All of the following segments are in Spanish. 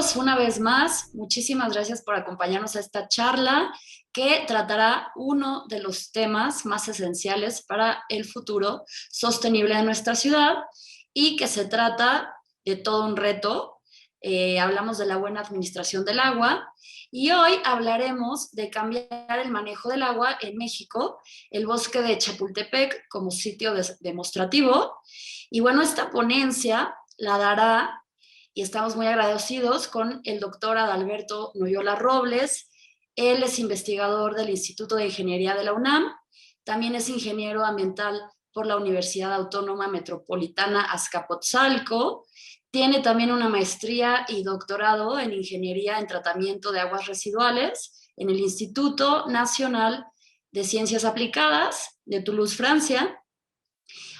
todos, una vez más, muchísimas gracias por acompañarnos a esta charla que tratará uno de los temas más esenciales para el futuro sostenible de nuestra ciudad y que se trata de todo un reto. Hablamos de la buena administración del agua y hoy hablaremos de cambiar el manejo del agua en México, el bosque de Chapultepec como sitio demostrativo. Y bueno, esta ponencia la dará y estamos muy agradecidos con el doctor Adalberto Noyola Robles. Él es investigador del Instituto de Ingeniería de la UNAM, también es ingeniero ambiental por la Universidad Autónoma Metropolitana Azcapotzalco, tiene también una maestría y doctorado en Ingeniería en Tratamiento de Aguas Residuales en el Instituto Nacional de Ciencias Aplicadas de Toulouse, Francia.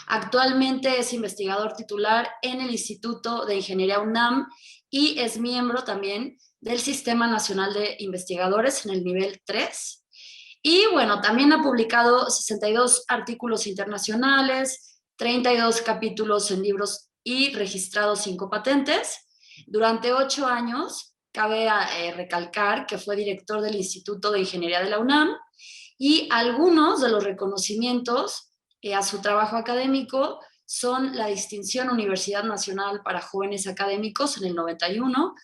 Actualmente es investigador titular en el Instituto de Ingeniería UNAM y es miembro también del Sistema Nacional de Investigadores en el nivel 3. Y bueno, también ha publicado 62 artículos internacionales, 32 capítulos en libros y registrado 5 patentes. Durante 8 años, cabe recalcar que fue director del Instituto de Ingeniería de la UNAM y algunos de los reconocimientos a su trabajo académico son la distinción Universidad Nacional para Jóvenes Académicos en el 91,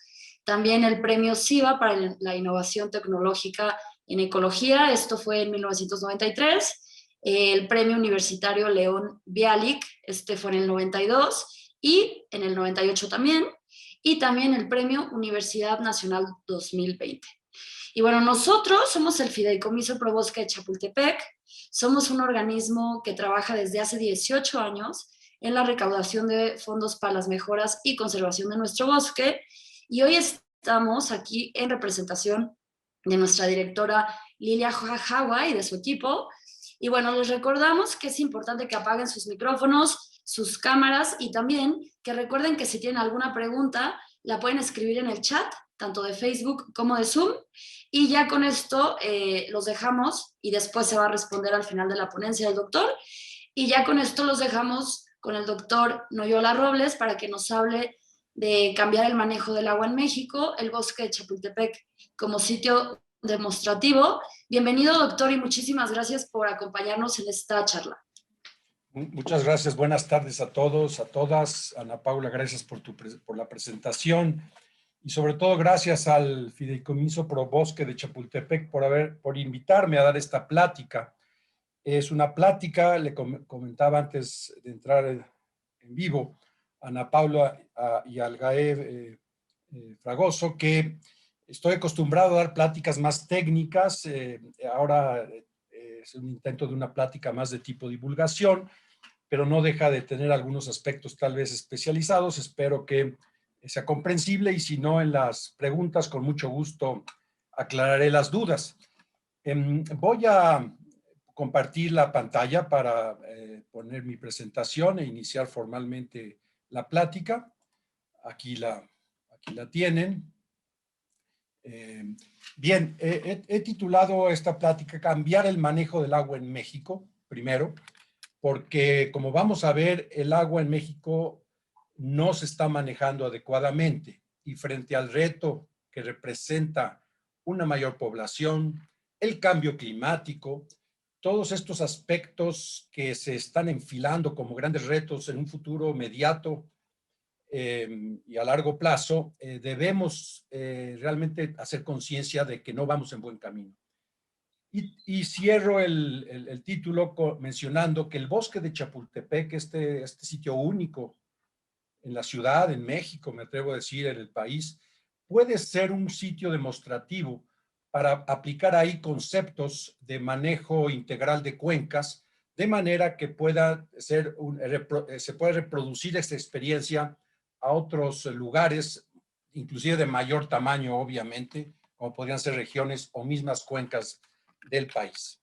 también el premio SIVA para la innovación tecnológica en ecología, esto fue en 1993, el premio universitario León Bialik, este fue en el 92 y en el 98 también, y también el premio Universidad Nacional 2020. Y bueno, nosotros somos el Fideicomiso Probosque de Chapultepec, somos un organismo que trabaja desde hace 18 años en la recaudación de fondos para las mejoras y conservación de nuestro bosque, y hoy estamos aquí en representación de nuestra directora Lilia Jawa y de su equipo. Y bueno, les recordamos que es importante que apaguen sus micrófonos, sus cámaras, y también que recuerden que si tienen alguna pregunta la pueden escribir en el chat, tanto de Facebook como de Zoom, y ya con esto los dejamos y después se va a responder al final de la ponencia del doctor, y ya con esto los dejamos con el doctor Noyola Robles para que nos hable de cambiar el manejo del agua en México, el bosque de Chapultepec como sitio demostrativo. Bienvenido, doctor, y muchísimas gracias por acompañarnos en esta charla. Muchas gracias, buenas tardes a todos, a todas. Ana Paula, gracias por la presentación y sobre todo gracias al Fideicomiso Probosque de Chapultepec por invitarme a dar esta plática. Es una plática, le comentaba antes de entrar en vivo a Ana Paula y al Gael Fragoso, que estoy acostumbrado a dar pláticas más técnicas, ahora es un intento de una plática más de tipo divulgación, pero no deja de tener algunos aspectos tal vez especializados. Espero que sea comprensible y si no, en las preguntas con mucho gusto aclararé las dudas. Voy a compartir la pantalla para poner mi presentación e iniciar formalmente la plática. Aquí la tienen. Bien, he titulado esta plática Cambiar el manejo del agua en México, primero, porque como vamos a ver, el agua en México no se está manejando adecuadamente y frente al reto que representa una mayor población, el cambio climático, todos estos aspectos que se están enfilando como grandes retos en un futuro inmediato y a largo plazo, debemos realmente hacer conciencia de que no vamos en buen camino. Y cierro el título mencionando que el bosque de Chapultepec, este sitio único en la ciudad, en México, me atrevo a decir, en el país, puede ser un sitio demostrativo para aplicar ahí conceptos de manejo integral de cuencas, de manera que se pueda reproducir esta experiencia a otros lugares, inclusive de mayor tamaño, obviamente, como podrían ser regiones o mismas cuencas del país.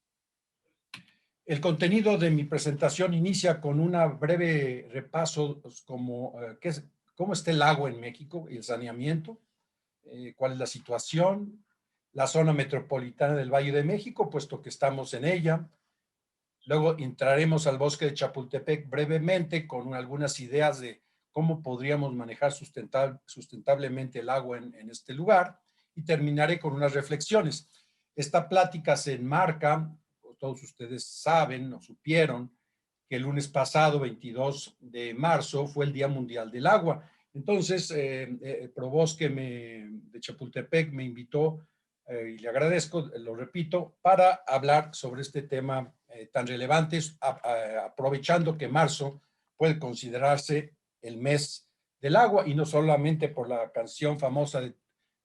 El contenido de mi presentación inicia con un breve repaso como cómo está el agua en México y el saneamiento, cuál es la situación, la zona metropolitana del Valle de México, puesto que estamos en ella. Luego entraremos al bosque de Chapultepec brevemente con algunas ideas de cómo podríamos manejar sustentablemente el agua en este lugar, y terminaré con unas reflexiones. Esta plática se enmarca, todos ustedes saben o supieron, que el lunes pasado, 22 de marzo, fue el Día Mundial del Agua. Entonces, Probosque de Chapultepec me invitó, y le agradezco, lo repito, para hablar sobre este tema tan relevante, aprovechando que marzo puede considerarse el mes del agua, y no solamente por la canción famosa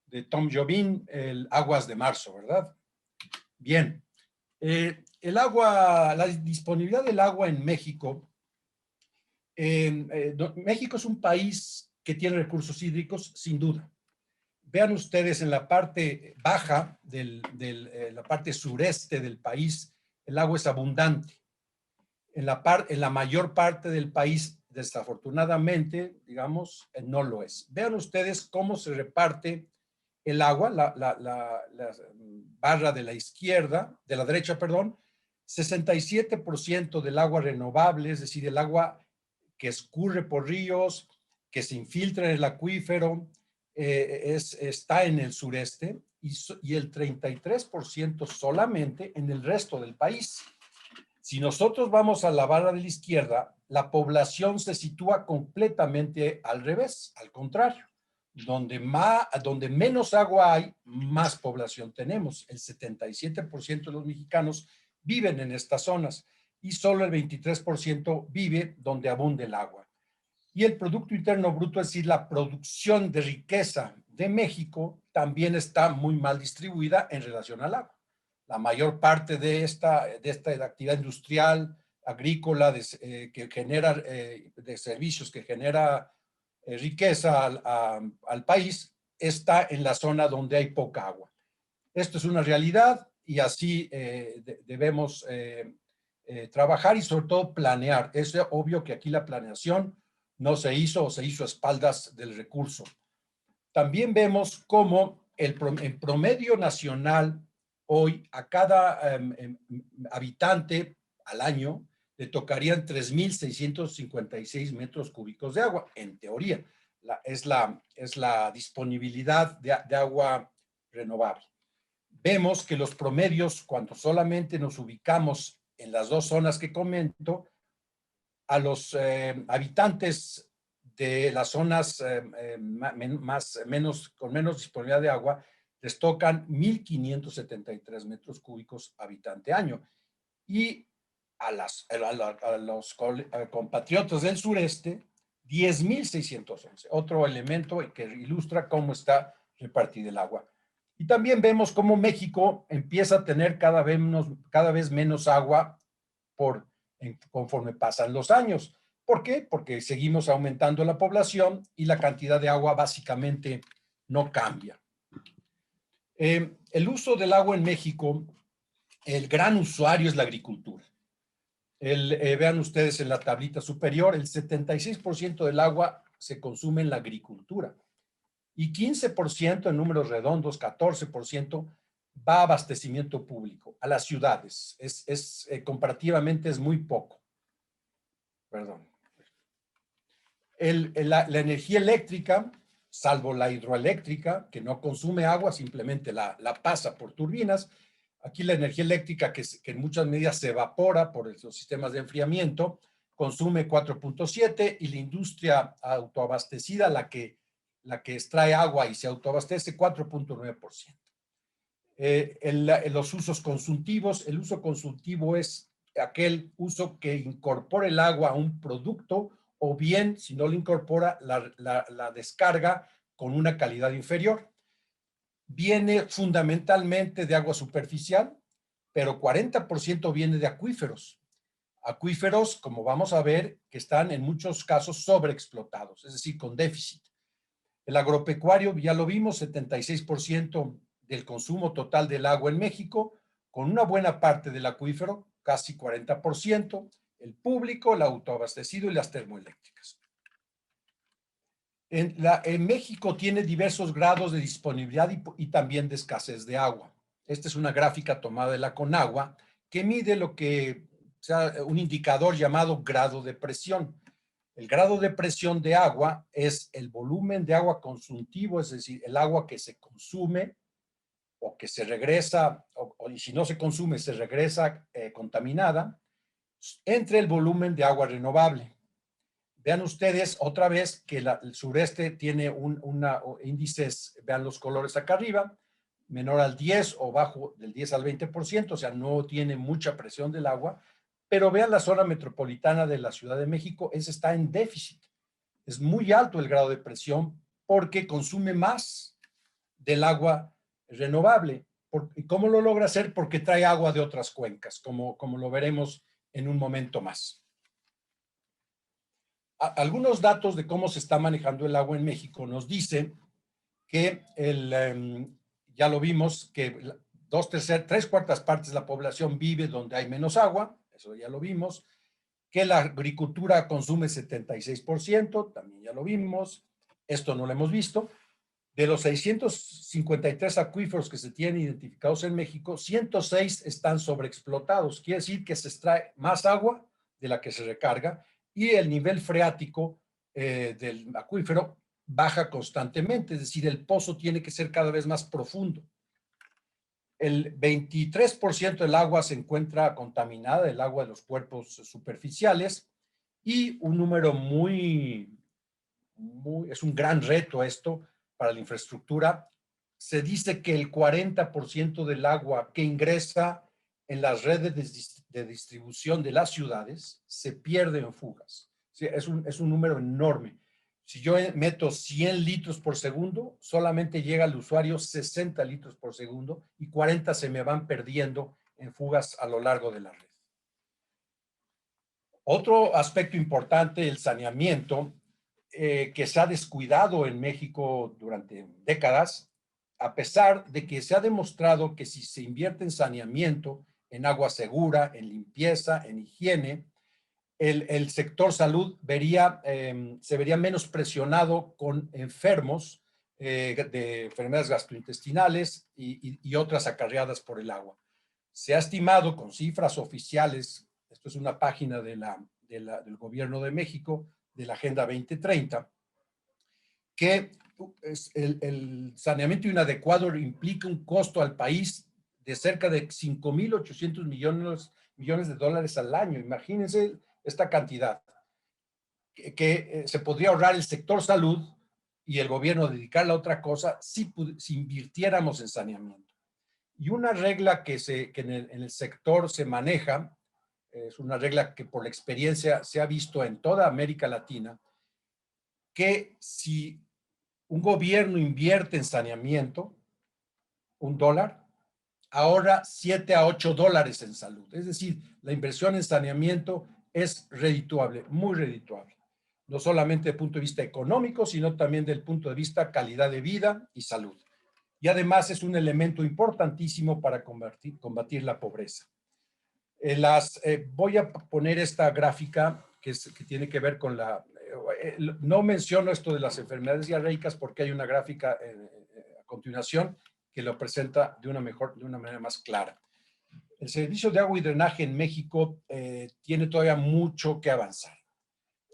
de Tom Jobim, el Aguas de Marzo, ¿verdad? Bien, la disponibilidad del agua en México. México es un país que tiene recursos hídricos, sin duda. Vean ustedes en la parte baja, la parte sureste del país, el agua es abundante. En la mayor parte del país, desafortunadamente, digamos, no lo es. Vean ustedes cómo se reparte el agua, la barra de la izquierda, de la derecha, perdón, 67% del agua renovable, es decir, el agua que escurre por ríos, que se infiltra en el acuífero, está en el sureste, y el 33% solamente en el resto del país. Si nosotros vamos a la barra de la izquierda, la población se sitúa completamente al revés, al contrario. Donde menos agua hay, más población tenemos. El 77% de los mexicanos viven en estas zonas, y solo el 23% vive donde abunde el agua. Y el Producto Interno Bruto, es decir, la producción de riqueza de México, también está muy mal distribuida en relación al agua. La mayor parte de esta actividad industrial, agrícola, que genera, de servicios que genera riqueza al país, está en la zona donde hay poca agua. Esto es una realidad, y así debemos trabajar, y sobre todo planear. Es obvio que aquí la planeación no se hizo, o se hizo a espaldas del recurso. También vemos cómo en promedio nacional hoy a cada habitante al año le tocarían 3.656 metros cúbicos de agua, en teoría. Es la disponibilidad de agua renovable. Vemos que los promedios, cuando solamente nos ubicamos en las dos zonas que comento, a los habitantes de las zonas con menos disponibilidad de agua, les tocan 1.573 metros cúbicos habitante año. Y a los compatriotas del sureste, 10.611. Otro elemento que ilustra cómo está repartida el agua. Y también vemos cómo México empieza a tener cada vez menos agua conforme pasan los años. ¿Por qué? Porque seguimos aumentando la población, y la cantidad de agua básicamente no cambia. El uso del agua en México, el gran usuario es la agricultura. Vean ustedes en la tablita superior, el 76% del agua se consume en la agricultura, y 15%, en números redondos, 14%, va a abastecimiento público, a las ciudades. Comparativamente es muy poco. Perdón. La energía eléctrica, salvo la hidroeléctrica, que no consume agua, simplemente la pasa por turbinas. Aquí la energía eléctrica, que en muchas medidas se evapora por los sistemas de enfriamiento, consume 4.7, y la industria autoabastecida, la que extrae agua y se autoabastece, 4.9%. Los usos consultivos, el uso consultivo es aquel uso que incorpora el agua a un producto, o bien, si no lo incorpora, la descarga con una calidad inferior. Viene fundamentalmente de agua superficial, pero 40% viene de acuíferos. Acuíferos, como vamos a ver, que están en muchos casos sobreexplotados, es decir, con déficit. El agropecuario, ya lo vimos, 76% del consumo total del agua en México, con una buena parte del acuífero, casi 40%, el público, el autoabastecido y las termoeléctricas. En México tiene diversos grados de disponibilidad y también de escasez de agua. Esta es una gráfica tomada de la Conagua, que mide un indicador llamado grado de presión. El grado de presión de agua es el volumen de agua consuntivo, es decir, el agua que se consume o que se regresa, y si no se consume, se regresa contaminada, entre el volumen de agua renovable. Vean ustedes otra vez que el sureste tiene índices, vean los colores acá arriba, menor al 10 o bajo del 10 al 20%, o sea, no tiene mucha presión del agua, pero vean la zona metropolitana de la Ciudad de México, esa está en déficit. Es muy alto el grado de presión porque consume más del agua renovable. ¿Y cómo lo logra hacer? Porque trae agua de otras cuencas, como lo veremos en un momento más. Algunos datos de cómo se está manejando el agua en México nos dicen que ya lo vimos, que tres cuartas partes de la población vive donde hay menos agua, eso ya lo vimos, que la agricultura consume 76%, también ya lo vimos, esto no lo hemos visto. De los 653 acuíferos que se tienen identificados en México, 106 están sobreexplotados, quiere decir que se extrae más agua de la que se recarga y el nivel freático del acuífero baja constantemente, es decir, el pozo tiene que ser cada vez más profundo. El 23% del agua se encuentra contaminada, el agua de los cuerpos superficiales, y un número es un gran reto esto para la infraestructura. Se dice que el 40% del agua que ingresa en las redes de distribución de las ciudades se pierde en fugas. Sí, es un número enorme. Si yo meto 100 litros por segundo, solamente llega al usuario 60 litros por segundo y 40 se me van perdiendo en fugas a lo largo de la red. Otro aspecto importante, el saneamiento, que se ha descuidado en México durante décadas, a pesar de que se ha demostrado que si se invierte en saneamiento, en agua segura, en limpieza, en higiene, el sector salud se vería menos presionado con enfermos de enfermedades gastrointestinales y otras acarreadas por el agua. Se ha estimado con cifras oficiales, esto es una página del Gobierno de México, de la Agenda 2030, que el saneamiento inadecuado implica un costo al país de cerca de 5.800 millones de dólares al año. Imagínense esta cantidad que se podría ahorrar el sector salud y el gobierno dedicarla a otra cosa si invirtiéramos en saneamiento. Y una regla que en el sector se maneja, es una regla que por la experiencia se ha visto en toda América Latina, que si un gobierno invierte en saneamiento, $1, ahorra 7 a 8 dólares en salud. Es decir, la inversión en saneamiento es redituable, muy redituable. No solamente desde el punto de vista económico, sino también desde el punto de vista calidad de vida y salud. Y además es un elemento importantísimo para combatir la pobreza. Voy a poner esta gráfica que tiene que ver con no menciono esto de las enfermedades diarreicas porque hay una gráfica a continuación que lo presenta de una manera más clara. El servicio de agua y drenaje en México tiene todavía mucho que avanzar.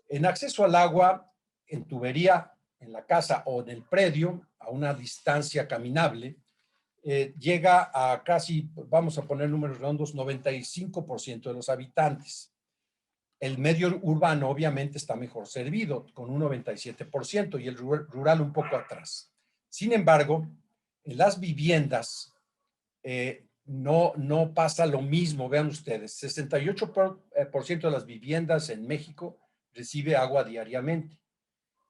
En acceso al agua, en tubería, en la casa o en el predio, a una distancia caminable, llega a casi, vamos a poner números redondos, 95% de los habitantes. El medio urbano obviamente está mejor servido, con un 97%, y el rural un poco atrás. Sin embargo, en las viviendas no pasa lo mismo. Vean ustedes, 68% de las viviendas en México recibe agua diariamente.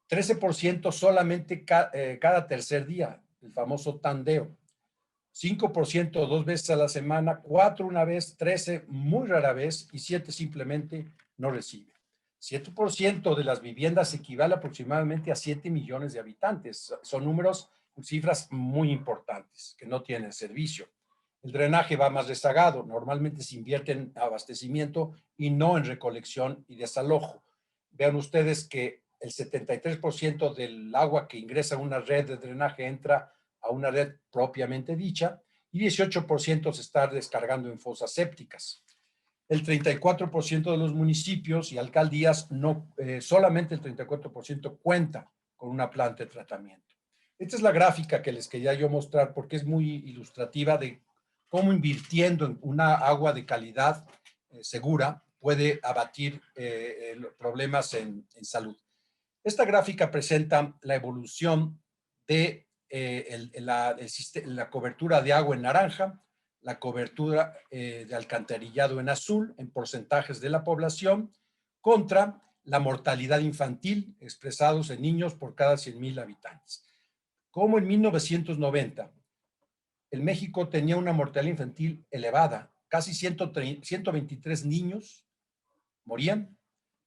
13% solamente cada tercer día, el famoso tandeo. 5% 2 veces a la semana, 4 una vez, 13 muy rara vez y 7 simplemente no recibe. 7% de las viviendas equivale aproximadamente a 7 millones de habitantes. Son números, cifras muy importantes que no tienen servicio. El drenaje va más rezagado. Normalmente se invierte en abastecimiento y no en recolección y desalojo. Vean ustedes que el 73% del agua que ingresa a una red de drenaje entra a una red propiamente dicha y 18% se está descargando en fosas sépticas. El 34% de los municipios y alcaldías, solamente el 34% cuenta con una planta de tratamiento. Esta es la gráfica que les quería yo mostrar porque es muy ilustrativa de cómo invirtiendo en una agua de calidad segura puede abatir problemas en salud. Esta gráfica presenta la evolución de la cobertura de agua en naranja, la cobertura de alcantarillado en azul, en porcentajes de la población, contra la mortalidad infantil expresados en niños por cada 100,000 habitantes. Como en 1990, el México tenía una mortalidad infantil elevada, casi 123 niños morían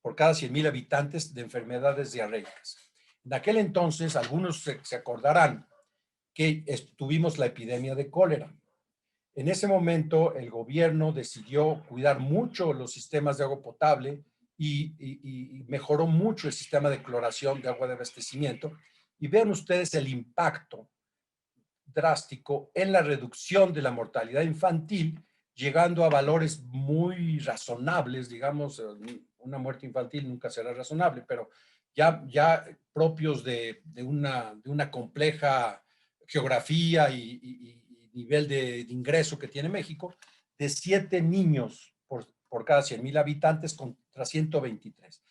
por cada 100,000 habitantes de enfermedades diarreicas. En aquel entonces, algunos se acordarán que tuvimos la epidemia de cólera. En ese momento, el gobierno decidió cuidar mucho los sistemas de agua potable y mejoró mucho el sistema de cloración de agua de abastecimiento. Y vean ustedes el impacto drástico en la reducción de la mortalidad infantil, llegando a valores muy razonables, digamos, una muerte infantil nunca será razonable, pero ya propios de una compleja geografía y nivel de ingreso que tiene México, de 7 niños por cada 100,000 habitantes contra 123.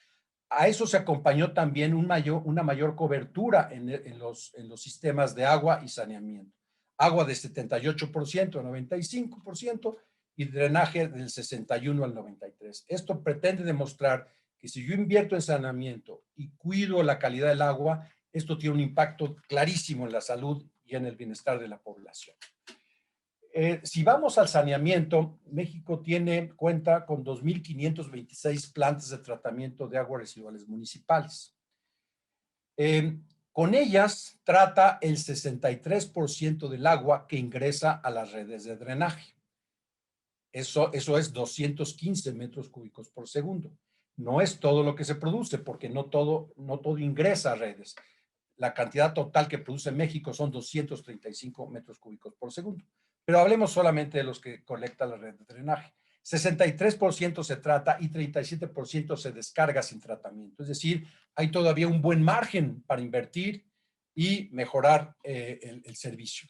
A eso se acompañó también una mayor cobertura en los sistemas de agua y saneamiento. Agua de 78% a 95% y drenaje del 61 al 93. Esto pretende demostrar que si yo invierto en saneamiento y cuido la calidad del agua, esto tiene un impacto clarísimo en la salud y en el bienestar de la población. Si vamos al saneamiento, México cuenta con 2,526 plantas de tratamiento de aguas residuales municipales. Con ellas trata el 63% del agua que ingresa a las redes de drenaje. Eso es 215 metros cúbicos por segundo. No es todo lo que se produce, porque no todo ingresa a redes. La cantidad total que produce México son 235 metros cúbicos por segundo. Pero hablemos solamente de los que colecta la red de drenaje. 63% se trata y 37% se descarga sin tratamiento. Es decir, hay todavía un buen margen para invertir y mejorar el servicio.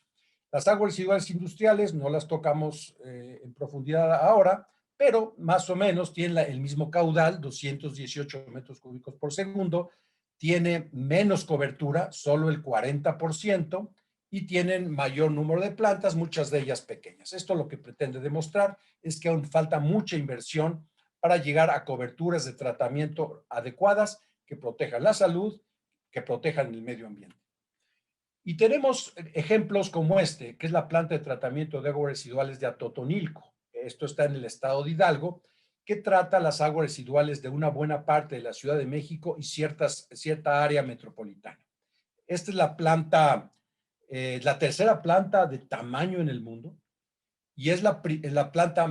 Las aguas residuales industriales no las tocamos en profundidad ahora, pero más o menos tienen el mismo caudal, 218 metros cúbicos por segundo, tiene menos cobertura, solo el 40%, y tienen mayor número de plantas, muchas de ellas pequeñas. Esto lo que pretende demostrar es que aún falta mucha inversión para llegar a coberturas de tratamiento adecuadas que protejan la salud, que protejan el medio ambiente. Y tenemos ejemplos como este, que es la planta de tratamiento de aguas residuales de Atotonilco. Esto está en el estado de Hidalgo, que trata las aguas residuales de una buena parte de la Ciudad de México y cierta área metropolitana. Esta es la planta, la tercera planta de tamaño en el mundo y es la planta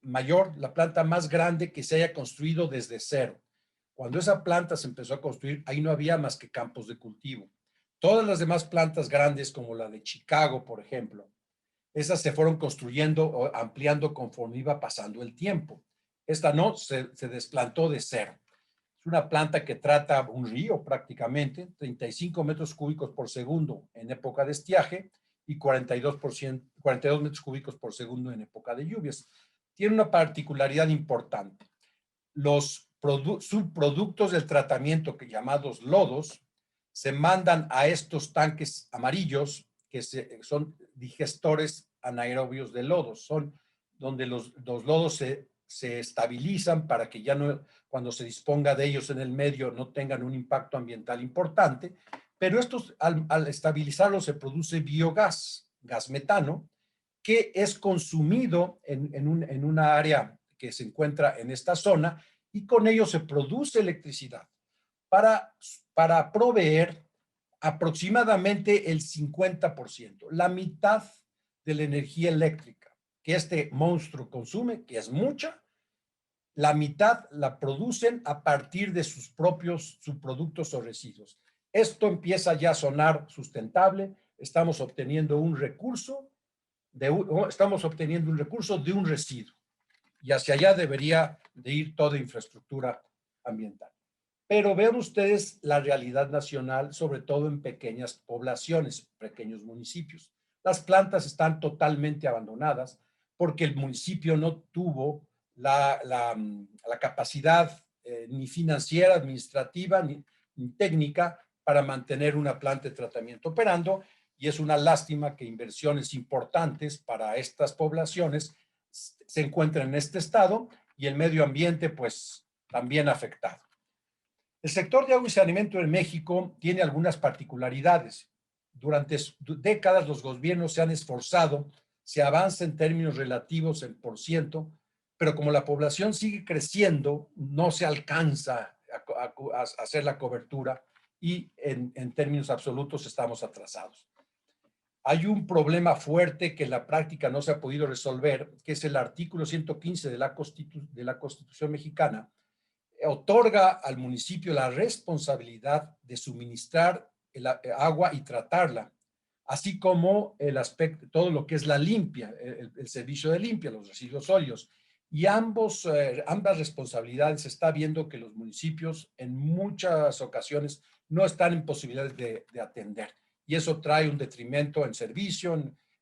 la planta más grande que se haya construido desde cero. Cuando esa planta se empezó a construir, ahí no había más que campos de cultivo. Todas las demás plantas grandes, como la de Chicago, por ejemplo, esas se fueron construyendo o ampliando conforme iba pasando el tiempo. Esta no, se desplantó de cero. Es una planta que trata un río prácticamente, 35 metros cúbicos por segundo en época de estiaje y 42 metros cúbicos por segundo en época de lluvias. Tiene una particularidad importante. Los subproductos del tratamiento, llamados lodos, se mandan a estos tanques amarillos que son digestores anaerobios de lodos. Son donde los lodos se estabilizan para que ya no, cuando se disponga de ellos en el medio, no tengan un impacto ambiental importante. Pero estos, al estabilizarlos, se produce biogás, gas metano, que es consumido en una área que se encuentra en esta zona y con ello se produce electricidad para proveer aproximadamente el 50%, la mitad de la energía eléctrica que este monstruo consume, que es mucha, la mitad la producen a partir de sus propios subproductos o residuos. Esto empieza ya a sonar sustentable, estamos obteniendo un recurso de un residuo. y hacia allá debería de ir toda infraestructura ambiental. Pero vean ustedes la realidad nacional, sobre todo en pequeñas poblaciones, pequeños municipios. Las plantas están totalmente abandonadas porque el municipio no tuvo la capacidad ni financiera, administrativa, ni técnica para mantener una planta de tratamiento operando, y es una lástima que inversiones importantes para estas poblaciones se encuentren en este estado y el medio ambiente pues también afectado. El sector de agua y saneamiento en México tiene algunas particularidades. Durante décadas los gobiernos se han esforzado, se avanza en términos relativos en por ciento, pero como la población sigue creciendo, no se alcanza a hacer la cobertura y en términos absolutos estamos atrasados. Hay un problema fuerte que en la práctica no se ha podido resolver, que es el artículo 115 de la Constitución mexicana. Otorga al municipio la responsabilidad de suministrar el agua y tratarla, así como el aspecto, todo lo que es la limpia, el servicio de limpia, los residuos sólidos. Y ambas responsabilidades está viendo que los municipios en muchas ocasiones no están en posibilidades de atender. Y eso trae un detrimento en servicio,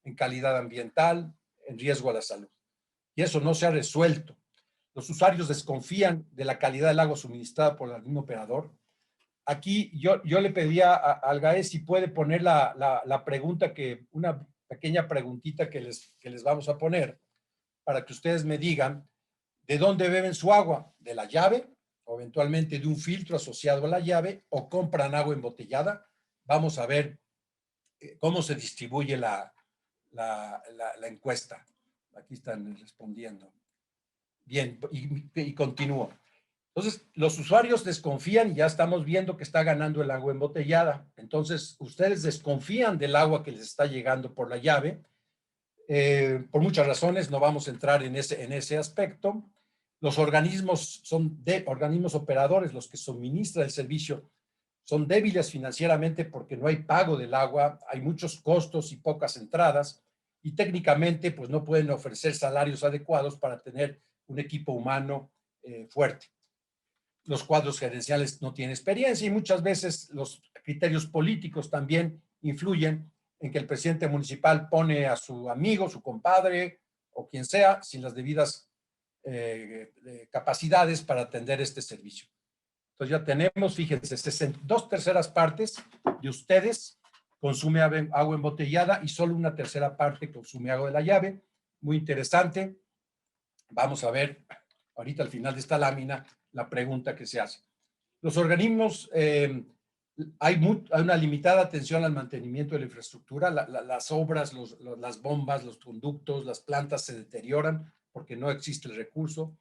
en calidad ambiental, en riesgo a la salud. Y eso no se ha resuelto. Los usuarios desconfían de la calidad del agua suministrada por el mismo operador. Aquí yo le pedía al GAE si puede poner la pregunta, una pequeña preguntita que les vamos a poner para que ustedes me digan de dónde beben su agua, de la llave o eventualmente de un filtro asociado a la llave, o compran agua embotellada. Vamos a ver cómo se distribuye la encuesta. Aquí están respondiendo. Bien, y continúo. Entonces, los usuarios desconfían y ya estamos viendo que está ganando el agua embotellada. Entonces, ustedes desconfían del agua que les está llegando por la llave. Por muchas razones, no vamos a entrar en ese aspecto. Los organismos organismos operadores, los que suministran el servicio, son débiles financieramente porque no hay pago del agua, hay muchos costos y pocas entradas, y técnicamente pues no pueden ofrecer salarios adecuados para tener un equipo humano fuerte. Los cuadros gerenciales no tienen experiencia y muchas veces los criterios políticos también influyen en que el presidente municipal pone a su amigo, su compadre o quien sea sin las debidas capacidades para atender este servicio. Entonces ya tenemos, fíjense, 2/3 de ustedes consume agua embotellada y solo 1/3 parte consume agua de la llave. Muy interesante. Vamos a ver ahorita al final de esta lámina la pregunta que se hace. Los organismos, hay una limitada atención al mantenimiento de la infraestructura. Las obras, las bombas, los conductos, las plantas se deterioran porque no existe el recurso.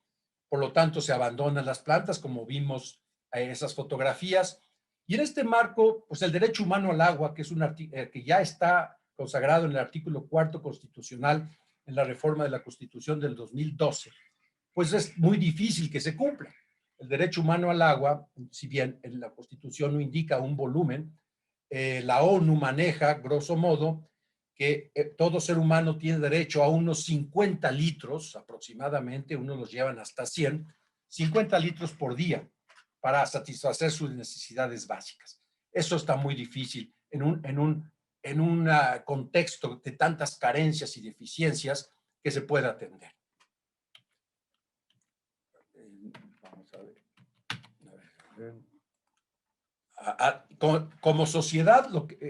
Por lo tanto, se abandonan las plantas, como vimos esas fotografías. Y en este marco, pues el derecho humano al agua, que es que ya está consagrado en el artículo 4º constitucional, en la reforma de la Constitución del 2012, pues es muy difícil que se cumpla. El derecho humano al agua, si bien en la Constitución no indica un volumen, la ONU maneja, grosso modo, que todo ser humano tiene derecho a unos 50 litros aproximadamente, unos los llevan hasta 50 litros por día para satisfacer sus necesidades básicas. Eso está muy difícil en un contexto de tantas carencias y deficiencias que se pueda atender. Vamos a ver. Como sociedad,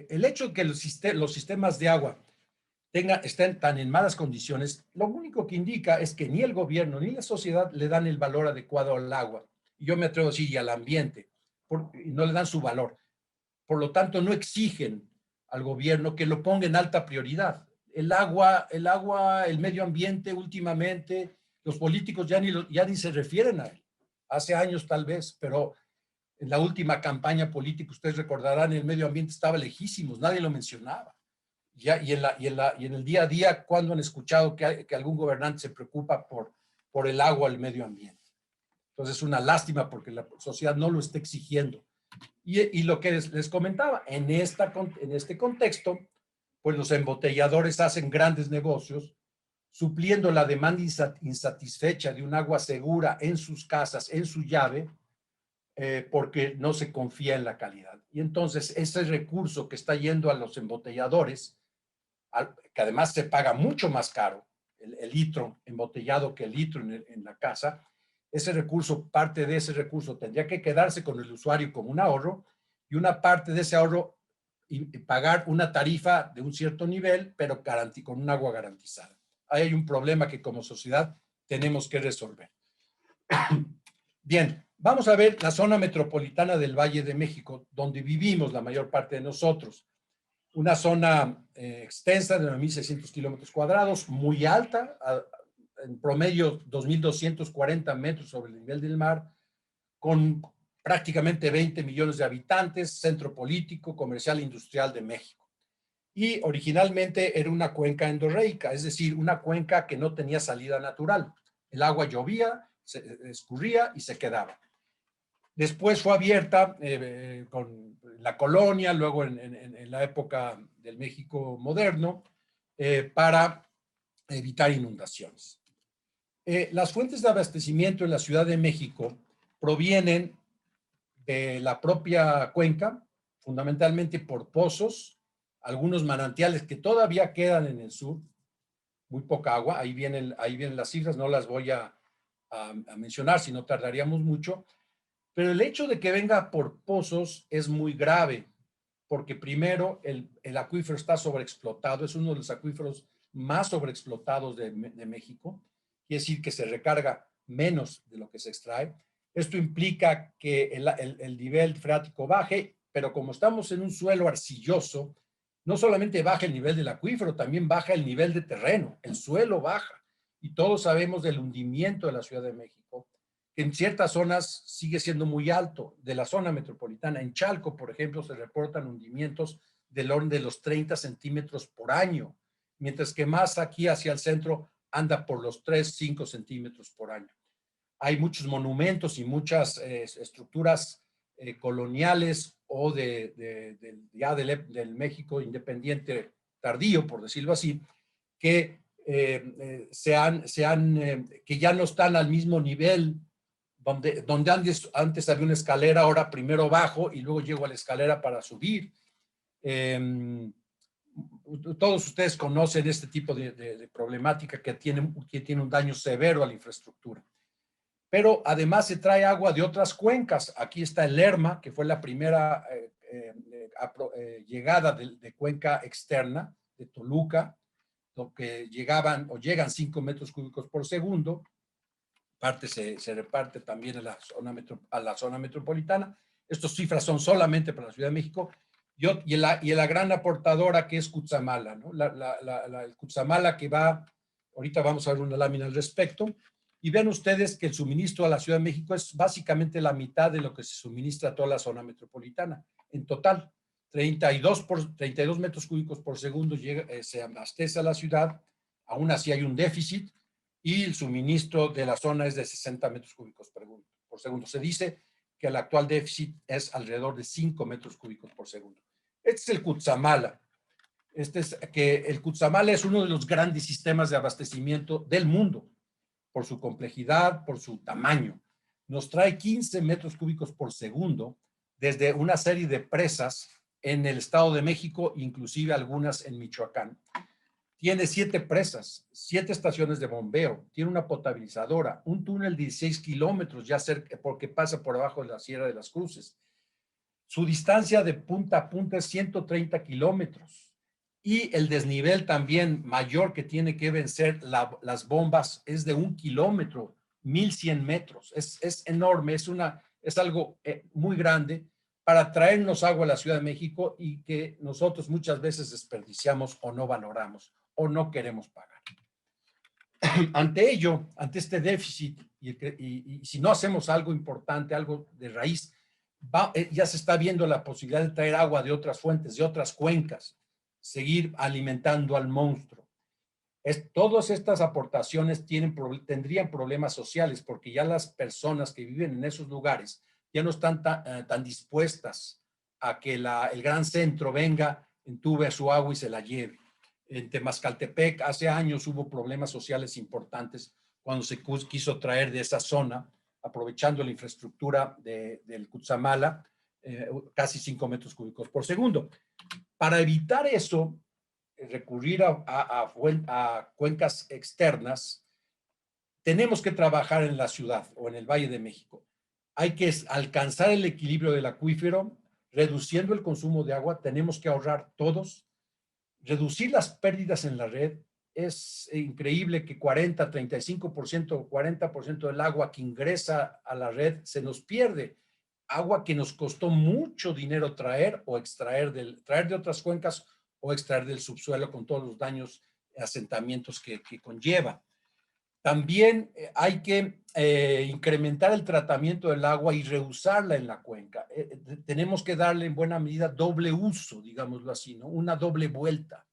el hecho de que los sistemas de agua estén tan en malas condiciones, lo único que indica es que ni el gobierno ni la sociedad le dan el valor adecuado al agua. Y yo me atrevo a decir, y al ambiente, y no le dan su valor. Por lo tanto, no exigen al gobierno que lo ponga en alta prioridad. El agua, el medio ambiente últimamente, los políticos ya ni se refieren a él. Hace años tal vez, pero en la última campaña política, ustedes recordarán, el medio ambiente estaba lejísimos, nadie lo mencionaba. Y en el día a día, ¿cuándo han escuchado que algún gobernante se preocupa por el agua, el medio ambiente? Entonces es una lástima porque la sociedad no lo está exigiendo. Y lo que les comentaba, en este contexto, pues los embotelladores hacen grandes negocios supliendo la demanda insatisfecha de un agua segura en sus casas, en su llave, porque no se confía en la calidad. Y entonces ese recurso que está yendo a los embotelladores, que además se paga mucho más caro, el litro embotellado que el litro en la casa, ese recurso, parte de ese recurso tendría que quedarse con el usuario como un ahorro, y una parte de ese ahorro y pagar una tarifa de un cierto nivel, pero con un agua garantizada. Ahí hay un problema que como sociedad tenemos que resolver. Bien, vamos a ver la zona metropolitana del Valle de México, donde vivimos la mayor parte de nosotros. Una zona extensa de 9.600 kilómetros cuadrados, muy alta, en promedio 2.240 metros sobre el nivel del mar, con prácticamente 20 millones de habitantes, centro político, comercial e industrial de México. Y originalmente era una cuenca endorreica, es decir, una cuenca que no tenía salida natural. El agua llovía, se escurría y se quedaba. Después fue abierta con la colonia, luego en la época del México moderno, para evitar inundaciones. Las fuentes de abastecimiento en la Ciudad de México provienen de la propia cuenca, fundamentalmente por pozos, algunos manantiales que todavía quedan en el sur, muy poca agua, ahí vienen las cifras, no las voy a mencionar, si no tardaríamos mucho, pero el hecho de que venga por pozos es muy grave, porque primero el acuífero está sobreexplotado, es uno de los acuíferos más sobreexplotados de México, quiere decir que se recarga menos de lo que se extrae. Esto implica que el nivel freático baje, pero como estamos en un suelo arcilloso, no solamente baja el nivel del acuífero, también baja el nivel de terreno, el suelo baja. Y todos sabemos del hundimiento de la Ciudad de México, que en ciertas zonas sigue siendo muy alto, de la zona metropolitana. En Chalco, por ejemplo, se reportan hundimientos del orden de los 30 centímetros por año, mientras que más aquí hacia el centro anda por los 3, 5 centímetros por año. Hay muchos monumentos y muchas estructuras coloniales o ya del México independiente tardío, por decirlo así, que, que ya no están al mismo nivel donde antes había una escalera, ahora primero bajo y luego llego a la escalera para subir. Todos ustedes conocen este tipo de problemática que tiene un daño severo a la infraestructura. Pero además se trae agua de otras cuencas. Aquí está el Lerma, que fue la primera llegada de cuenca externa de Toluca, lo que llegan 5 metros cúbicos por segundo. Parte se reparte también a la zona metropolitana. Estas cifras son solamente para la Ciudad de México. Y la gran aportadora que es Cutzamala, ¿no? El Cutzamala que ahorita vamos a ver una lámina al respecto, y vean ustedes que el suministro a la Ciudad de México es básicamente la mitad de lo que se suministra a toda la zona metropolitana. En total, 32 metros cúbicos por segundo se abastece a la ciudad, aún así hay un déficit, y el suministro de la zona es de 60 metros cúbicos por segundo. Se dice que el actual déficit es alrededor de 5 metros cúbicos por segundo. Este es el Cutzamala. El Cutzamala es uno de los grandes sistemas de abastecimiento del mundo, por su complejidad, por su tamaño. Nos trae 15 metros cúbicos por segundo desde una serie de presas en el Estado de México, inclusive algunas en Michoacán. Tiene 7 presas, 7 estaciones de bombeo, tiene una potabilizadora, un túnel de 16 kilómetros ya cerca, porque pasa por abajo de la Sierra de las Cruces. Su distancia de punta a punta es 130 kilómetros. Y el desnivel también mayor que tiene que vencer las bombas es de 1 kilómetro, 1.100 metros. Es enorme, es algo muy grande para traernos agua a la Ciudad de México y que nosotros muchas veces desperdiciamos o no valoramos o no queremos pagar. Ante ello, ante este déficit, y si no hacemos algo importante, algo de raíz, ya se está viendo la posibilidad de traer agua de otras fuentes, de otras cuencas, seguir alimentando al monstruo. Todas estas aportaciones tendrían problemas sociales porque ya las personas que viven en esos lugares ya no están tan dispuestas a que el gran centro venga, entube su agua y se la lleve. En Temascaltepec hace años hubo problemas sociales importantes cuando se quiso traer de esa zona, aprovechando la infraestructura del Cutzamala, casi 5 metros cúbicos por segundo. Para evitar eso, recurrir a cuencas externas, tenemos que trabajar en la ciudad o en el Valle de México. Hay que alcanzar el equilibrio del acuífero, reduciendo el consumo de agua. Tenemos que ahorrar todos, reducir las pérdidas en la red. Es increíble que 40, 35% o 40% del agua que ingresa a la red se nos pierde. Agua que nos costó mucho dinero traer o traer de otras cuencas o extraer del subsuelo con todos los daños, asentamientos que conlleva. También hay que incrementar el tratamiento del agua y reusarla en la cuenca. Tenemos que darle en buena medida doble uso, digámoslo así, ¿no? Una doble vuelta,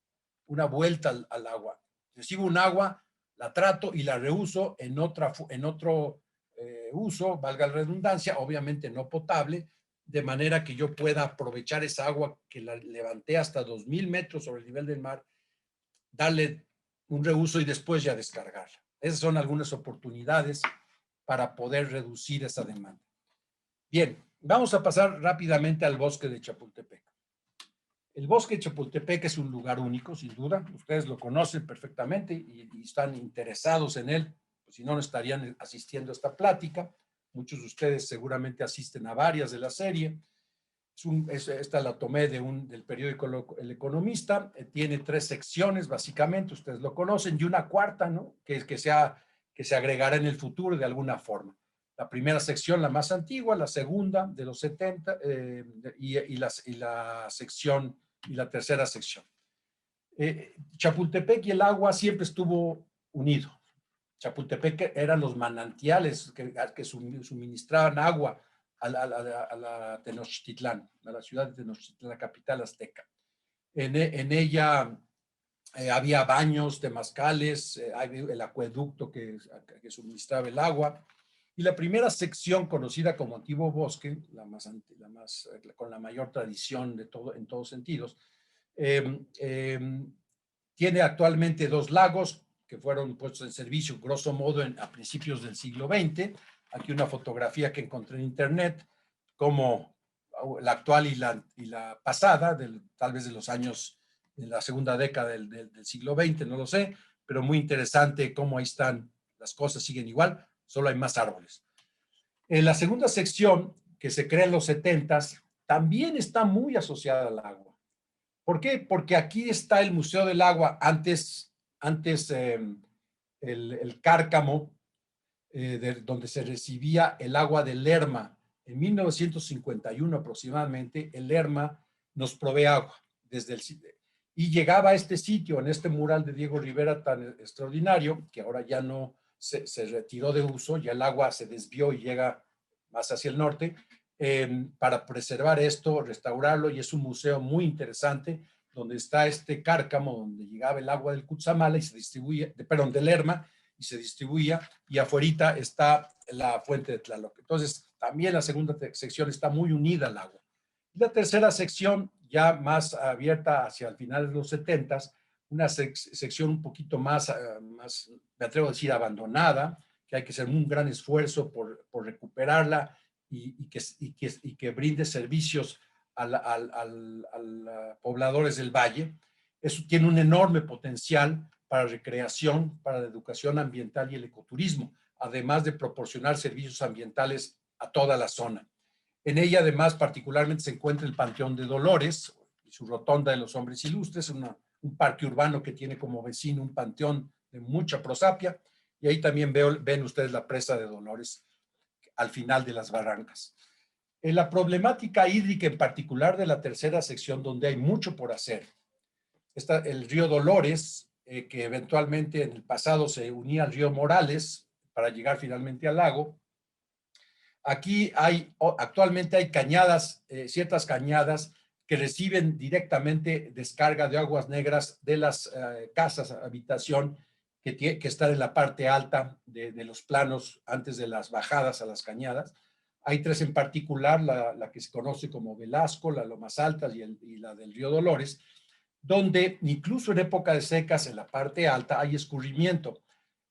una vuelta al agua. Recibo un agua, la trato y la reuso en otro uso, valga la redundancia, obviamente no potable, de manera que yo pueda aprovechar esa agua que la levanté hasta 2,000 metros sobre el nivel del mar, darle un reuso y después ya descargarla. Esas son algunas oportunidades para poder reducir esa demanda. Bien, vamos a pasar rápidamente al bosque de Chapultepec. El bosque de Chapultepec es un lugar único, sin duda. Ustedes lo conocen perfectamente y están interesados en él, pues si no, no estarían asistiendo a esta plática. Muchos de ustedes seguramente asisten a varias de la serie. Esta la tomé del periódico El Economista. Tiene 3 secciones, básicamente, ustedes lo conocen, y una cuarta, ¿no? que se agregará en el futuro de alguna forma. La primera sección, la más antigua, la segunda, de los 70, y la tercera sección. Chapultepec y el agua siempre estuvo unido. Chapultepec eran los manantiales que suministraban agua a la Tenochtitlán, a la ciudad de Tenochtitlán, la capital azteca. En ella había baños, temazcales, el acueducto que suministraba el agua. Y la primera sección, conocida como Antiguo Bosque, con la mayor tradición en todos sentidos, tiene actualmente 2 lagos que fueron puestos en servicio, grosso modo, a principios del siglo XX. Aquí una fotografía que encontré en internet, como la actual y la pasada, tal vez de los años, de la segunda década del siglo XX, no lo sé, pero muy interesante cómo ahí están, las cosas siguen igual, solo hay más árboles. En la segunda sección, que se crea en los 70s, también está muy asociada al agua. ¿Por qué? Porque aquí está el Museo del Agua, antes el Cárcamo, donde se recibía el agua del Lerma. En 1951 aproximadamente, el Lerma nos provee agua y llegaba a este sitio, en este mural de Diego Rivera tan extraordinario, que ahora ya no se retiró de uso, ya el agua se desvió y llega más hacia el norte, para preservar esto, restaurarlo, y es un museo muy interesante, donde está este Cárcamo, donde llegaba el agua del Cutzamala y se distribuye, del Lerma, y se distribuía, y afuerita está la fuente de Tlaloc. Entonces, también la segunda sección está muy unida al agua. Y la tercera sección, ya más abierta hacia el final de los 70s, una sección un poquito más, me atrevo a decir, abandonada, que hay que hacer un gran esfuerzo por recuperarla y que brinde servicios a pobladores del valle. Eso tiene un enorme potencial para recreación, para la educación ambiental y el ecoturismo, además de proporcionar servicios ambientales a toda la zona. En ella, además, particularmente se encuentra el Panteón de Dolores y su Rotonda de los Hombres Ilustres, un parque urbano que tiene como vecino un panteón de mucha prosapia, y ahí también ven ustedes la presa de Dolores al final de las barrancas. En la problemática hídrica en particular de la tercera sección, donde hay mucho por hacer, está el río Dolores, que eventualmente en el pasado se unía al río Morales para llegar finalmente al lago. Aquí actualmente hay cañadas, ciertas cañadas que reciben directamente descarga de aguas negras de las casas, habitación, que están en la parte alta de los planos antes de las bajadas a las cañadas. Hay 3 en particular, la que se conoce como Velasco, la Lomas Altas y la del río Dolores, donde incluso en época de secas, en la parte alta, hay escurrimiento,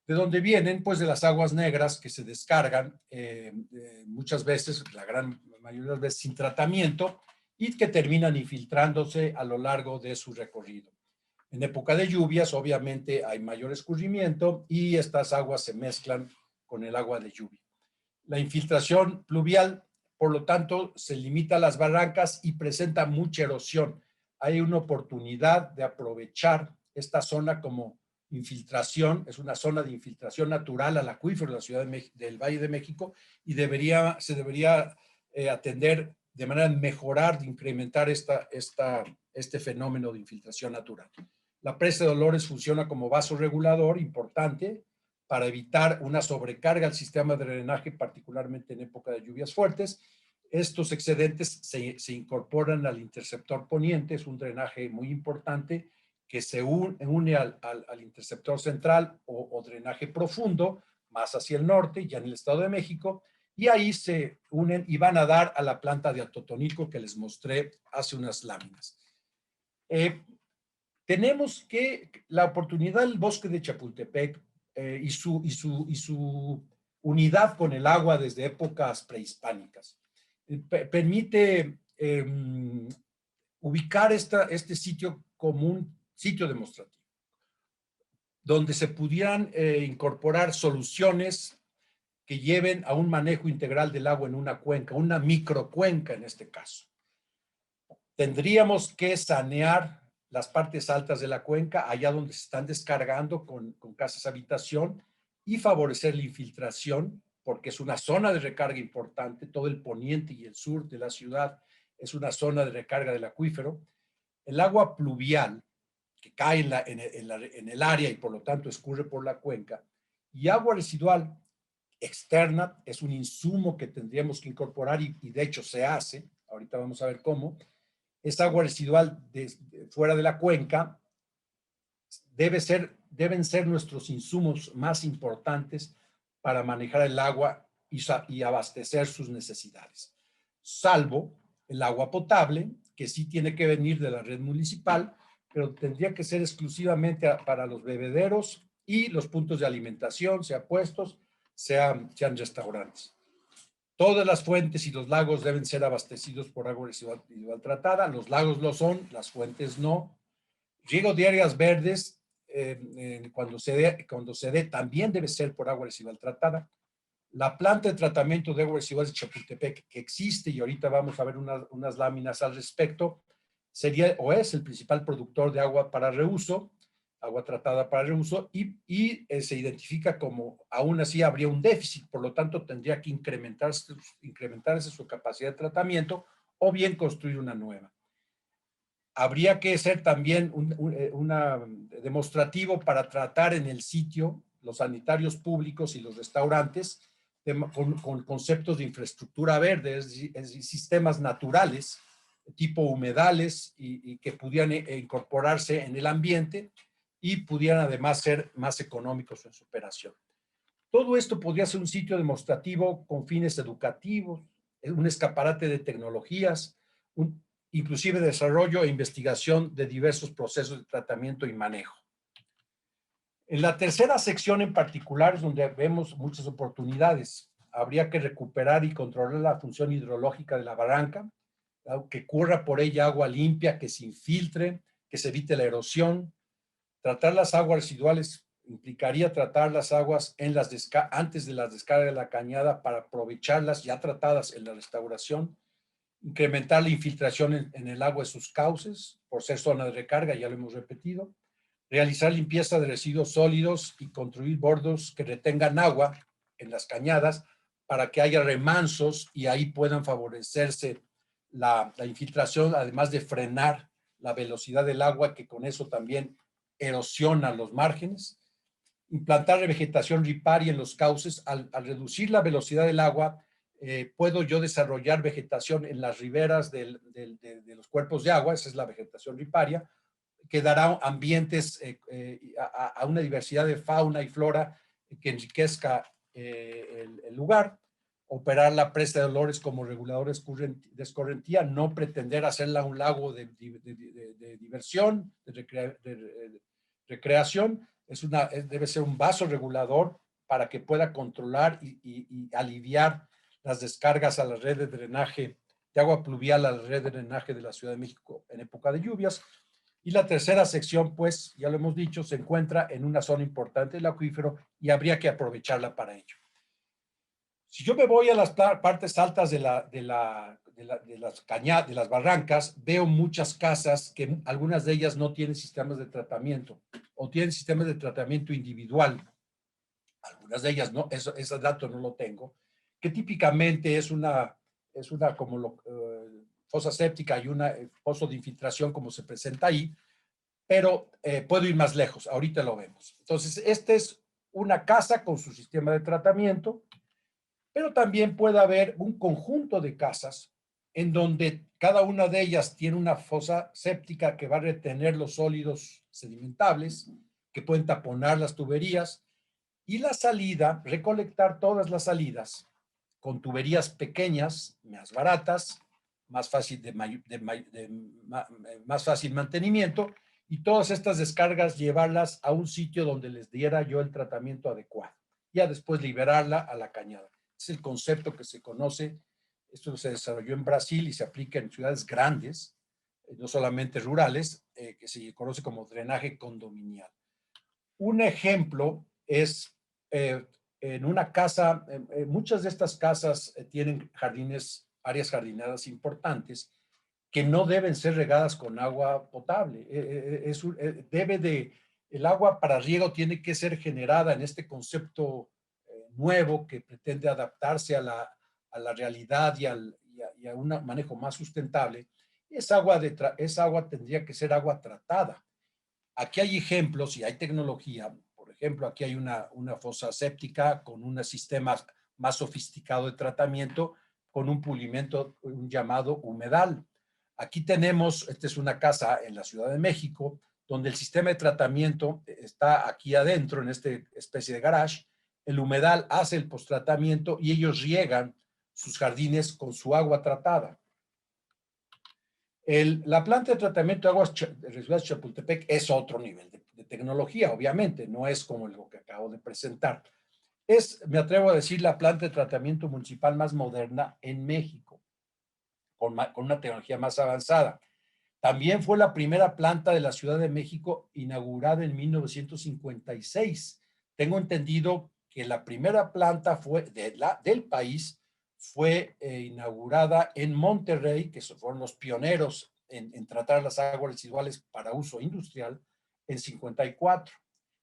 de donde vienen pues de las aguas negras que se descargan muchas veces, la gran mayoría de las veces sin tratamiento, y que terminan infiltrándose a lo largo de su recorrido. En época de lluvias, obviamente, hay mayor escurrimiento y estas aguas se mezclan con el agua de lluvia. La infiltración pluvial, por lo tanto, se limita a las barrancas y presenta mucha erosión. Hay una oportunidad de aprovechar esta zona como infiltración, es una zona de infiltración natural al acuífero de la Ciudad del Valle de México, y se debería atender de manera de mejorar, de incrementar este fenómeno de infiltración natural. La presa de Dolores funciona como vasorregulador importante para evitar una sobrecarga al sistema de drenaje, particularmente en época de lluvias fuertes. Estos excedentes se incorporan al interceptor poniente, es un drenaje muy importante que se une al interceptor central o drenaje profundo, más hacia el norte, ya en el Estado de México, y ahí se unen y van a dar a la planta de Atotonilco que les mostré hace unas láminas. Tenemos que la oportunidad del bosque de Chapultepec y su unidad con el agua desde épocas prehispánicas permite ubicar este sitio como un sitio demostrativo, donde se pudieran incorporar soluciones que lleven a un manejo integral del agua en una cuenca, una microcuenca en este caso. Tendríamos que sanear las partes altas de la cuenca, allá donde se están descargando con casas habitación, y favorecer la infiltración, porque es una zona de recarga importante. Todo el poniente y el sur de la ciudad es una zona de recarga del acuífero. El agua pluvial que cae en el área y por lo tanto escurre por la cuenca, y agua residual externa es un insumo que tendríamos que incorporar y de hecho se hace. Ahorita vamos a ver cómo. Esta agua residual fuera de la cuenca deben ser nuestros insumos más importantes para manejar el agua y abastecer sus necesidades, salvo el agua potable, que sí tiene que venir de la red municipal, pero tendría que ser exclusivamente para los bebederos y los puntos de alimentación, sea puestos, sean restaurantes. Todas las fuentes y los lagos deben ser abastecidos por agua residual tratada. Los lagos lo son, las fuentes no. Riego de áreas verdes, cuando se dé, también debe ser por agua residual tratada. La planta de tratamiento de agua residual de Chapultepec, que existe, y ahorita vamos a ver unas láminas al respecto, sería o es el principal productor de agua para reuso, agua tratada para reuso, y se identifica como, aún así habría un déficit, por lo tanto tendría que incrementarse su capacidad de tratamiento o bien construir una nueva. Habría que ser también demostrativo para tratar en el sitio los sanitarios públicos y los restaurantes con conceptos de infraestructura verde, es decir, sistemas naturales, tipo humedales, y que pudieran incorporarse en el ambiente y pudieran además ser más económicos en su operación. Todo esto podría ser un sitio demostrativo con fines educativos, un escaparate de tecnologías, inclusive desarrollo e investigación de diversos procesos de tratamiento y manejo. En la tercera sección en particular es donde vemos muchas oportunidades. Habría que recuperar y controlar la función hidrológica de la barranca, que corra por ella agua limpia, que se infiltre, que se evite la erosión. Tratar las aguas residuales implicaría tratar las aguas antes de la descarga de la cañada para aprovecharlas ya tratadas en la restauración. Incrementar la infiltración en el agua de sus cauces, por ser zona de recarga, ya lo hemos repetido. Realizar limpieza de residuos sólidos y construir bordos que retengan agua en las cañadas para que haya remansos y ahí puedan favorecerse la infiltración, además de frenar la velocidad del agua, que con eso también erosiona los márgenes. Implantar vegetación riparia en los cauces. Al reducir la velocidad del agua, puedo yo desarrollar vegetación en las riberas de los cuerpos de agua, esa es la vegetación riparia, que dará ambientes a una diversidad de fauna y flora que enriquezca el lugar. operar la presa de olores como regulador de escorrentía, no pretender hacerla un lago de diversión, de recreación, debe ser un vaso regulador para que pueda controlar y aliviar las descargas a la red de drenaje de agua pluvial, a la red de drenaje de la Ciudad de México en época de lluvias. Y la tercera sección, pues, ya lo hemos dicho, se encuentra en una zona importante del acuífero y habría que aprovecharla para ello. Si yo me voy a las partes altas de las barrancas, veo muchas casas que algunas de ellas no tienen sistemas de tratamiento o tienen sistemas de tratamiento individual. Algunas de ellas no, ese dato no lo tengo, que típicamente es una como fosa séptica y un pozo de infiltración como se presenta ahí, pero puedo ir más lejos, ahorita lo vemos. Entonces, esta es una casa con su sistema de tratamiento, pero también puede haber un conjunto de casas en donde cada una de ellas tiene una fosa séptica que va a retener los sólidos sedimentables, que pueden taponar las tuberías, y la salida, recolectar todas las salidas con tuberías pequeñas, más baratas, más fácil más fácil mantenimiento, y todas estas descargas llevarlas a un sitio donde les diera yo el tratamiento adecuado. Ya después liberarla a la cañada. Es el concepto que se conoce. Esto se desarrolló en Brasil y se aplica en ciudades grandes, no solamente rurales, que se conoce como drenaje condominial. Un ejemplo es en una casa, muchas de estas casas tienen jardines, áreas jardinadas importantes que no deben ser regadas con agua potable. El agua para riego tiene que ser generada en este concepto nuevo que pretende adaptarse a la realidad y a un manejo más sustentable. Esa agua tendría que ser agua tratada. Aquí hay ejemplos y hay tecnología. Por ejemplo, aquí hay una fosa séptica con un sistema más sofisticado de tratamiento, con un pulimento, un llamado humedal. Aquí tenemos, esta es una casa en la Ciudad de México, donde el sistema de tratamiento está aquí adentro, en esta especie de garage. El humedal hace el posttratamiento y ellos riegan sus jardines con su agua tratada. La planta de tratamiento de aguas residuales de Chapultepec es otro nivel de tecnología, obviamente, no es como lo que acabo de presentar. Me atrevo a decir, la planta de tratamiento municipal más moderna en México, con una tecnología más avanzada. También fue la primera planta de la Ciudad de México inaugurada en 1956. Tengo entendido que la primera planta del país fue inaugurada en Monterrey, que fueron los pioneros en tratar las aguas residuales para uso industrial, en 54.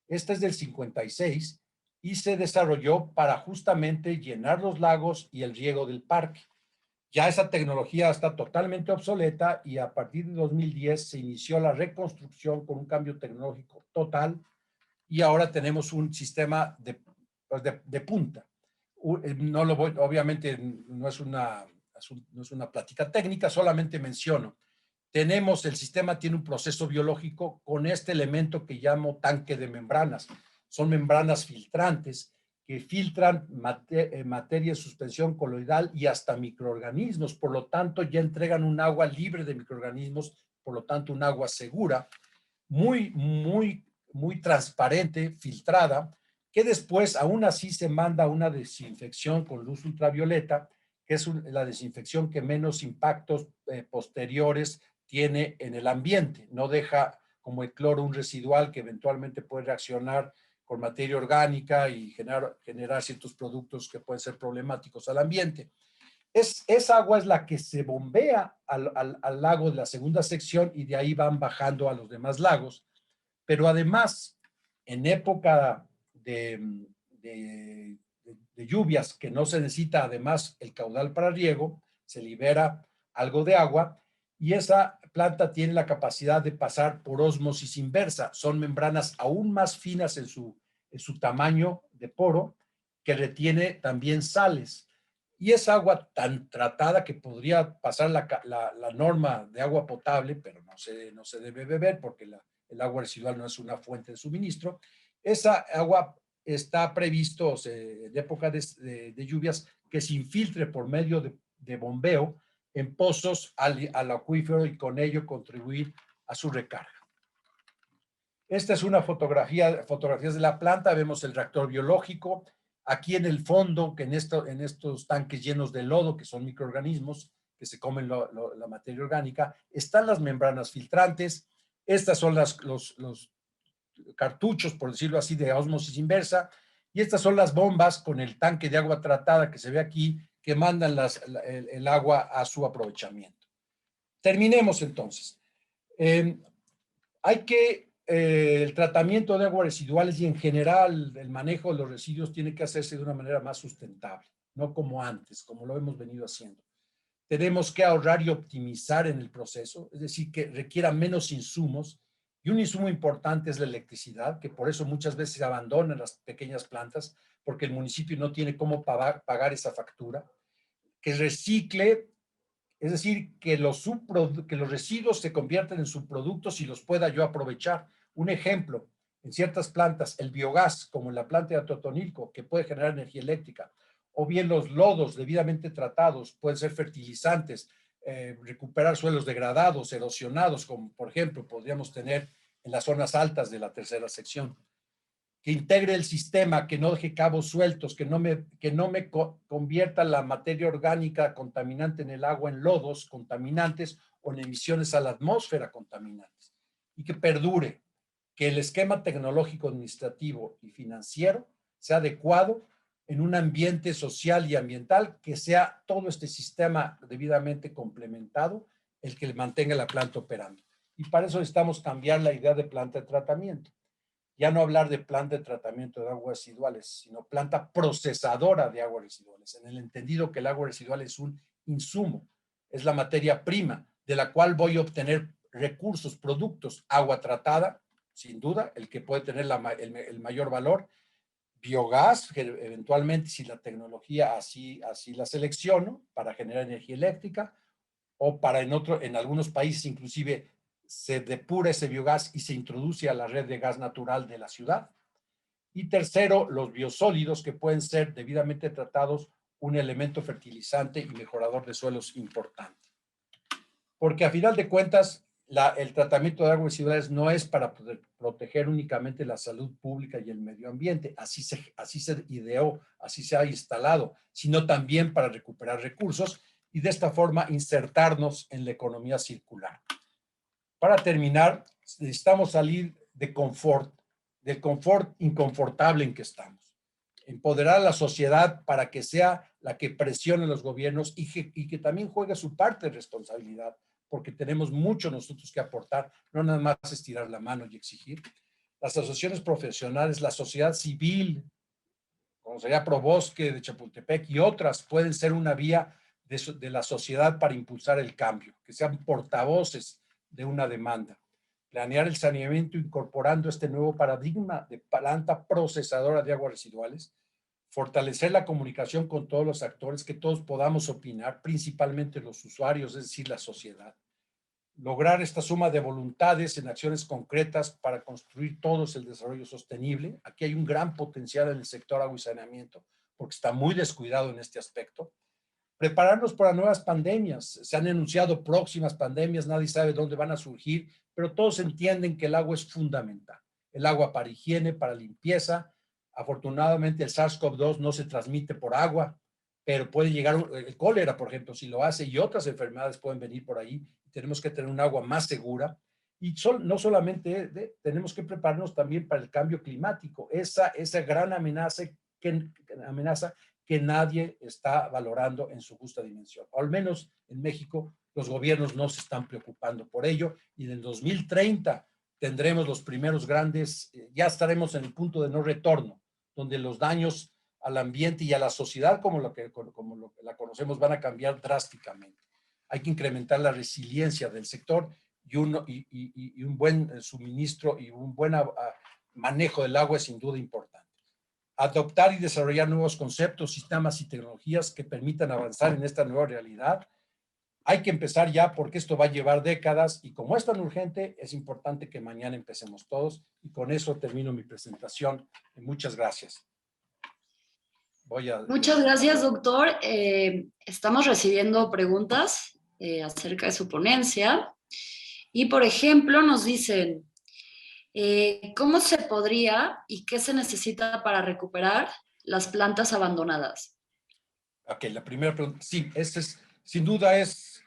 Esta es del 56 y se desarrolló para justamente llenar los lagos y el riego del parque. Ya esa tecnología está totalmente obsoleta y a partir de 2010 se inició la reconstrucción con un cambio tecnológico total y ahora tenemos un sistema de punta. No lo voy, obviamente no es una plática técnica, solamente menciono. El sistema tiene un proceso biológico con este elemento que llamo tanque de membranas. Son membranas filtrantes que filtran materia en suspensión coloidal y hasta microorganismos. Por lo tanto, ya entregan un agua libre de microorganismos, por lo tanto, un agua segura, muy transparente, filtrada, que después aún así se manda una desinfección con luz ultravioleta, que es la desinfección que menos impactos posteriores tiene en el ambiente. No deja como el cloro un residual que eventualmente puede reaccionar con materia orgánica y generar ciertos productos que pueden ser problemáticos al ambiente. Esa agua es la que se bombea al lago de la segunda sección y de ahí van bajando a los demás lagos. Pero además, en época de lluvias que no se necesita además el caudal para riego, se libera algo de agua y esa planta tiene la capacidad de pasar por ósmosis inversa. Son membranas aún más finas en su tamaño de poro que retiene también sales. Y es agua tan tratada que podría pasar la norma de agua potable, pero no se debe beber porque el agua residual no es una fuente de suministro. Esa agua está previsto en época de lluvias que se infiltre por medio de bombeo en pozos al acuífero y con ello contribuir a su recarga. Esta es una fotografías de la planta. Vemos el reactor biológico. Aquí en el fondo, que en estos tanques llenos de lodo, que son microorganismos que se comen la materia orgánica, están las membranas filtrantes. Estas son los cartuchos, por decirlo así, de ósmosis inversa. Y estas son las bombas con el tanque de agua tratada que se ve aquí, que mandan el agua a su aprovechamiento. Terminemos entonces. El tratamiento de aguas residuales y en general el manejo de los residuos tiene que hacerse de una manera más sustentable, no como antes, como lo hemos venido haciendo. Tenemos que ahorrar y optimizar en el proceso, es decir, que requiera menos insumos, y un insumo importante es la electricidad, que por eso muchas veces se abandonan las pequeñas plantas, porque el municipio no tiene cómo pagar esa factura. Que recicle, es decir, que los residuos se conviertan en subproductos y los pueda yo aprovechar. Un ejemplo, en ciertas plantas, el biogás, como en la planta de Atotonilco, que puede generar energía eléctrica, o bien los lodos debidamente tratados, pueden ser fertilizantes, recuperar suelos degradados, erosionados, como por ejemplo podríamos tener en las zonas altas de la tercera sección. Que integre el sistema, que no deje cabos sueltos, que no me convierta la materia orgánica contaminante en el agua en lodos contaminantes o en emisiones a la atmósfera contaminantes. Y que perdure, que el esquema tecnológico, administrativo y financiero sea adecuado en un ambiente social y ambiental, que sea todo este sistema debidamente complementado el que mantenga la planta operando. Y para eso necesitamos cambiar la idea de planta de tratamiento. Ya no hablar de planta de tratamiento de aguas residuales, sino planta procesadora de aguas residuales, en el entendido que el agua residual es un insumo, es la materia prima de la cual voy a obtener recursos, productos, agua tratada, sin duda, el que puede tener el mayor valor, biogás, eventualmente si la tecnología así la selecciono, para generar energía eléctrica, o para en algunos países inclusive se depura ese biogás y se introduce a la red de gas natural de la ciudad. Y tercero, los biosólidos, que pueden ser debidamente tratados, un elemento fertilizante y mejorador de suelos importante. Porque a final de cuentas, el tratamiento de aguas residuales no es para proteger únicamente la salud pública y el medio ambiente, así se ideó, así se ha instalado, sino también para recuperar recursos y de esta forma insertarnos en la economía circular. Para terminar, necesitamos salir del confort inconfortable en que estamos. Empoderar a la sociedad para que sea la que presione a los gobiernos y que también juegue su parte de responsabilidad, porque tenemos mucho nosotros que aportar, no nada más estirar la mano y exigir. Las asociaciones profesionales, la sociedad civil, como sería Probosque de Chapultepec y otras, pueden ser una vía de la sociedad para impulsar el cambio, que sean portavoces de una demanda. Planear el saneamiento incorporando este nuevo paradigma de planta procesadora de aguas residuales, fortalecer la comunicación con todos los actores, que todos podamos opinar, principalmente los usuarios, es decir, la sociedad. Lograr esta suma de voluntades en acciones concretas para construir todos el desarrollo sostenible. Aquí hay un gran potencial en el sector agua y saneamiento, porque está muy descuidado en este aspecto. Prepararnos para nuevas pandemias. Se han anunciado próximas pandemias, nadie sabe dónde van a surgir, pero todos entienden que el agua es fundamental. El agua para higiene, para limpieza. Afortunadamente el SARS-CoV-2 no se transmite por agua, pero puede llegar el cólera, por ejemplo, si lo hace, y otras enfermedades pueden venir por ahí. Tenemos que tener un agua más segura. Y no solamente tenemos que prepararnos también para el cambio climático, esa gran amenaza que nadie está valorando en su justa dimensión. O al menos en México los gobiernos no se están preocupando por ello, y en el 2030 tendremos los primeros grandes, ya estaremos en el punto de no retorno, donde los daños al ambiente y a la sociedad como la conocemos van a cambiar drásticamente. Hay que incrementar la resiliencia del sector y un buen suministro y un buen manejo del agua es sin duda importante. Adoptar y desarrollar nuevos conceptos, sistemas y tecnologías que permitan avanzar en esta nueva realidad. Hay que empezar ya, porque esto va a llevar décadas, y como es tan urgente, es importante que mañana empecemos todos. Y con eso termino mi presentación. Muchas gracias. voy a... Muchas gracias, doctor. Estamos recibiendo preguntas acerca de su ponencia. Y, por ejemplo, nos dicen, ¿cómo se podría y qué se necesita para recuperar las plantas abandonadas? Ok, la primera pregunta, sí, ese es, sin duda es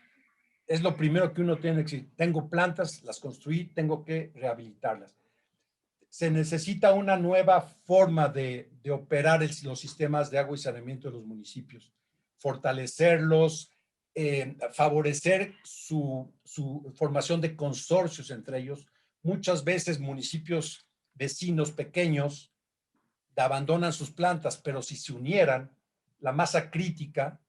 lo primero que uno tiene que decir. Tengo plantas, las construí, tengo que rehabilitarlas. Se necesita una nueva forma de operar los sistemas de agua y saneamiento de los municipios, fortalecerlos, favorecer su formación de consorcios entre ellos. Muchas veces municipios vecinos pequeños abandonan sus plantas, pero si se unieran, la masa crítica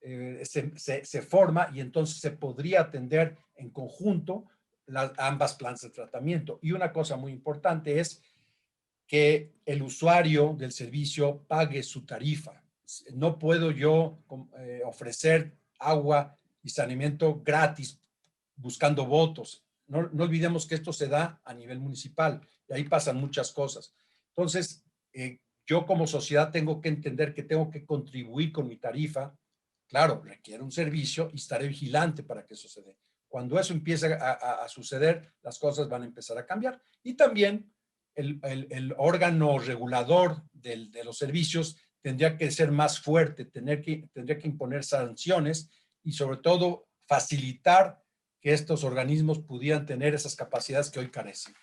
se forma y entonces se podría atender en conjunto ambas plantas de tratamiento. Y una cosa muy importante es que el usuario del servicio pague su tarifa. No puedo yo ofrecer agua y saneamiento gratis buscando votos. No, no olvidemos que esto se da a nivel municipal y ahí pasan muchas cosas. Entonces, yo como sociedad tengo que entender que tengo que contribuir con mi tarifa. Claro, requiere un servicio y estaré vigilante para que eso se dé. Cuando eso empiece a suceder, las cosas van a empezar a cambiar. Y también el órgano regulador de los servicios tendría que ser más fuerte, tendría que imponer sanciones y sobre todo facilitar que estos organismos pudieran tener esas capacidades que hoy carecen.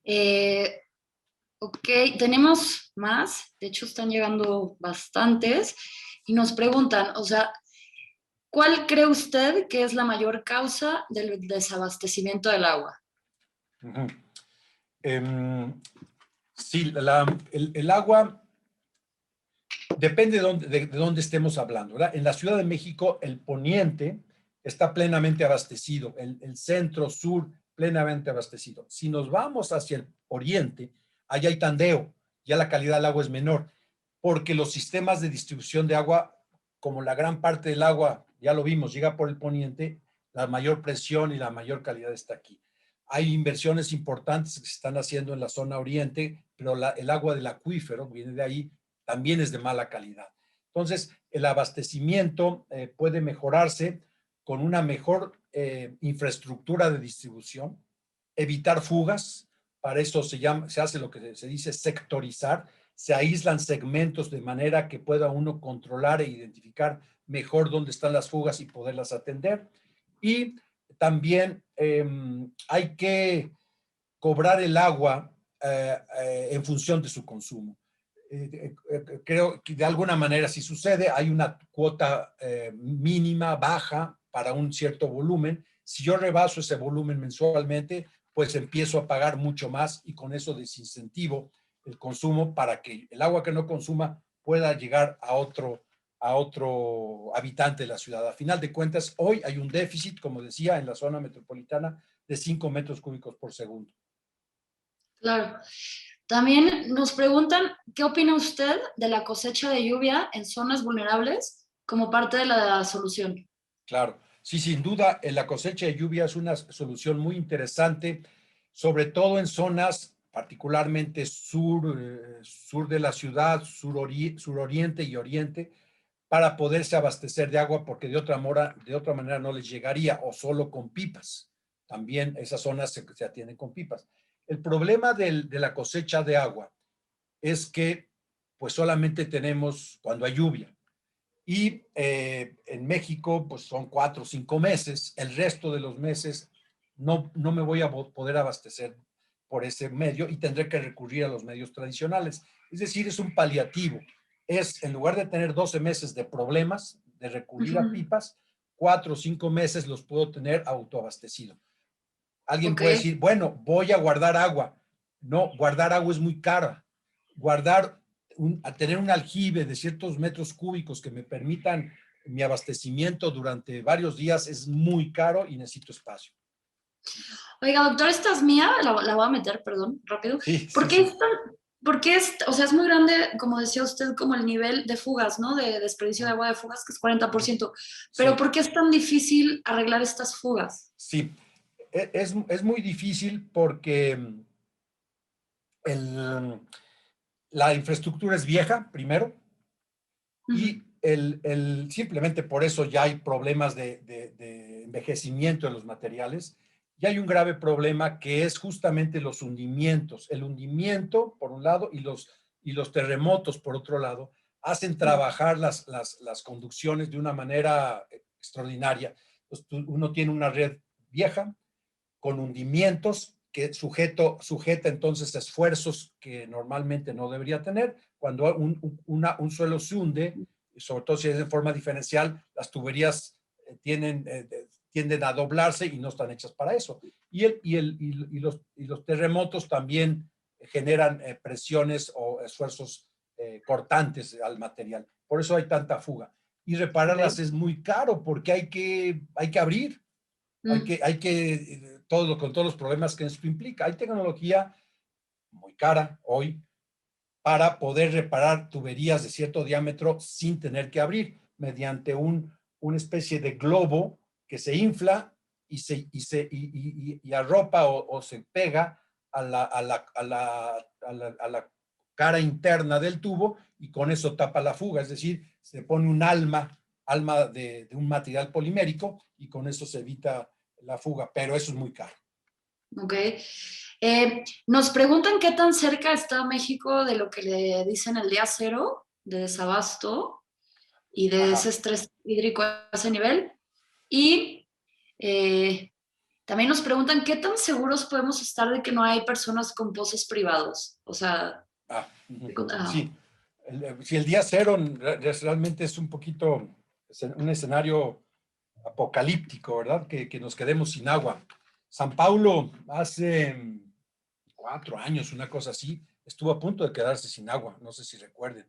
Eh, ok, tenemos más, de hecho están llegando bastantes y nos preguntan, o sea, ¿cuál cree usted que es la mayor causa del desabastecimiento del agua? Uh -huh. Sí, el agua depende de dónde estemos hablando, ¿verdad? En la Ciudad de México, el poniente está plenamente abastecido, el centro, sur, plenamente abastecido. Si nos vamos hacia el oriente, allá hay tandeo, ya la calidad del agua es menor, porque los sistemas de distribución de agua, como la gran parte del agua, ya lo vimos, llega por el poniente, la mayor presión y la mayor calidad está aquí. Hay inversiones importantes que se están haciendo en la zona oriente, pero el agua del acuífero viene de ahí, también es de mala calidad. Entonces, el abastecimiento puede mejorarse con una mejor infraestructura de distribución, evitar fugas, para eso se hace lo que se dice sectorizar, se aíslan segmentos de manera que pueda uno controlar e identificar mejor dónde están las fugas y poderlas atender. Y también hay que cobrar el agua en función de su consumo. Creo que de alguna manera si sucede, hay una cuota mínima, baja, para un cierto volumen. Si yo rebaso ese volumen mensualmente, pues empiezo a pagar mucho más y con eso desincentivo el consumo para que el agua que no consuma pueda llegar a otro habitante de la ciudad. A final de cuentas, hoy hay un déficit, como decía, en la zona metropolitana de 5 metros cúbicos por segundo. Claro. También nos preguntan, ¿qué opina usted de la cosecha de lluvia en zonas vulnerables como parte de la solución? Claro, sí, sin duda, la cosecha de lluvia es una solución muy interesante, sobre todo en zonas particularmente sur de la ciudad, suroriente y oriente, para poderse abastecer de agua, porque de otra manera no les llegaría, o solo con pipas. También esas zonas se atienden con pipas. El problema de la cosecha de agua es que pues solamente tenemos cuando hay lluvia. Y en México, pues son 4 o 5 meses. El resto de los meses no me voy a poder abastecer por ese medio y tendré que recurrir a los medios tradicionales. Es decir, es un paliativo. Es, en lugar de tener 12 meses de problemas, de recurrir a pipas, 4 o 5 meses los puedo tener autoabastecido. Alguien Ok. puede decir, bueno, voy a guardar agua. No, guardar agua es muy cara. A tener un aljibe de ciertos metros cúbicos que me permitan mi abastecimiento durante varios días es muy caro y necesito espacio. Oiga, doctor, esta es mía, la voy a meter, perdón, rápido. Sí, ¿Por sí, qué sí. es tan, por qué es, o sea, es muy grande, como decía usted, como el nivel de fugas, ¿no? De desperdicio de agua de fugas, que es 40%. Pero Sí, ¿por qué es tan difícil arreglar estas fugas? sí. Es muy difícil porque el, la infraestructura es vieja, primero, y simplemente por eso ya hay problemas de envejecimiento de los materiales. Y hay un grave problema que es justamente los hundimientos. El hundimiento, por un lado, y los terremotos, por otro lado, hacen trabajar las conducciones de una manera extraordinaria. Entonces, uno tiene una red vieja con hundimientos que sujeta entonces esfuerzos que normalmente no debería tener. Cuando un suelo se hunde, sobre todo si es de forma diferencial, las tuberías tienden a doblarse y no están hechas para eso. Y los terremotos también generan presiones o esfuerzos cortantes al material. Por eso hay tanta fuga. Y repararlas es muy caro porque hay que abrir, con todos los problemas que esto implica. Hay tecnología muy cara hoy para poder reparar tuberías de cierto diámetro sin tener que abrir, mediante una especie de globo que se infla y arropa o se pega a la cara interna del tubo, y con eso tapa la fuga. Es decir, se pone un alma de un material polimérico, y con eso se evita la fuga, pero eso es muy caro. Ok. Nos preguntan qué tan cerca está México de lo que le dicen el día cero de desabasto y de ese estrés hídrico a ese nivel. Y también nos preguntan qué tan seguros podemos estar de que no hay personas con pozos privados. O sea, sí. Si el día cero realmente es un poquito un escenario apocalíptico, ¿verdad? Que nos quedemos sin agua. San Paulo hace 4 años, una cosa así, estuvo a punto de quedarse sin agua, no sé si recuerden.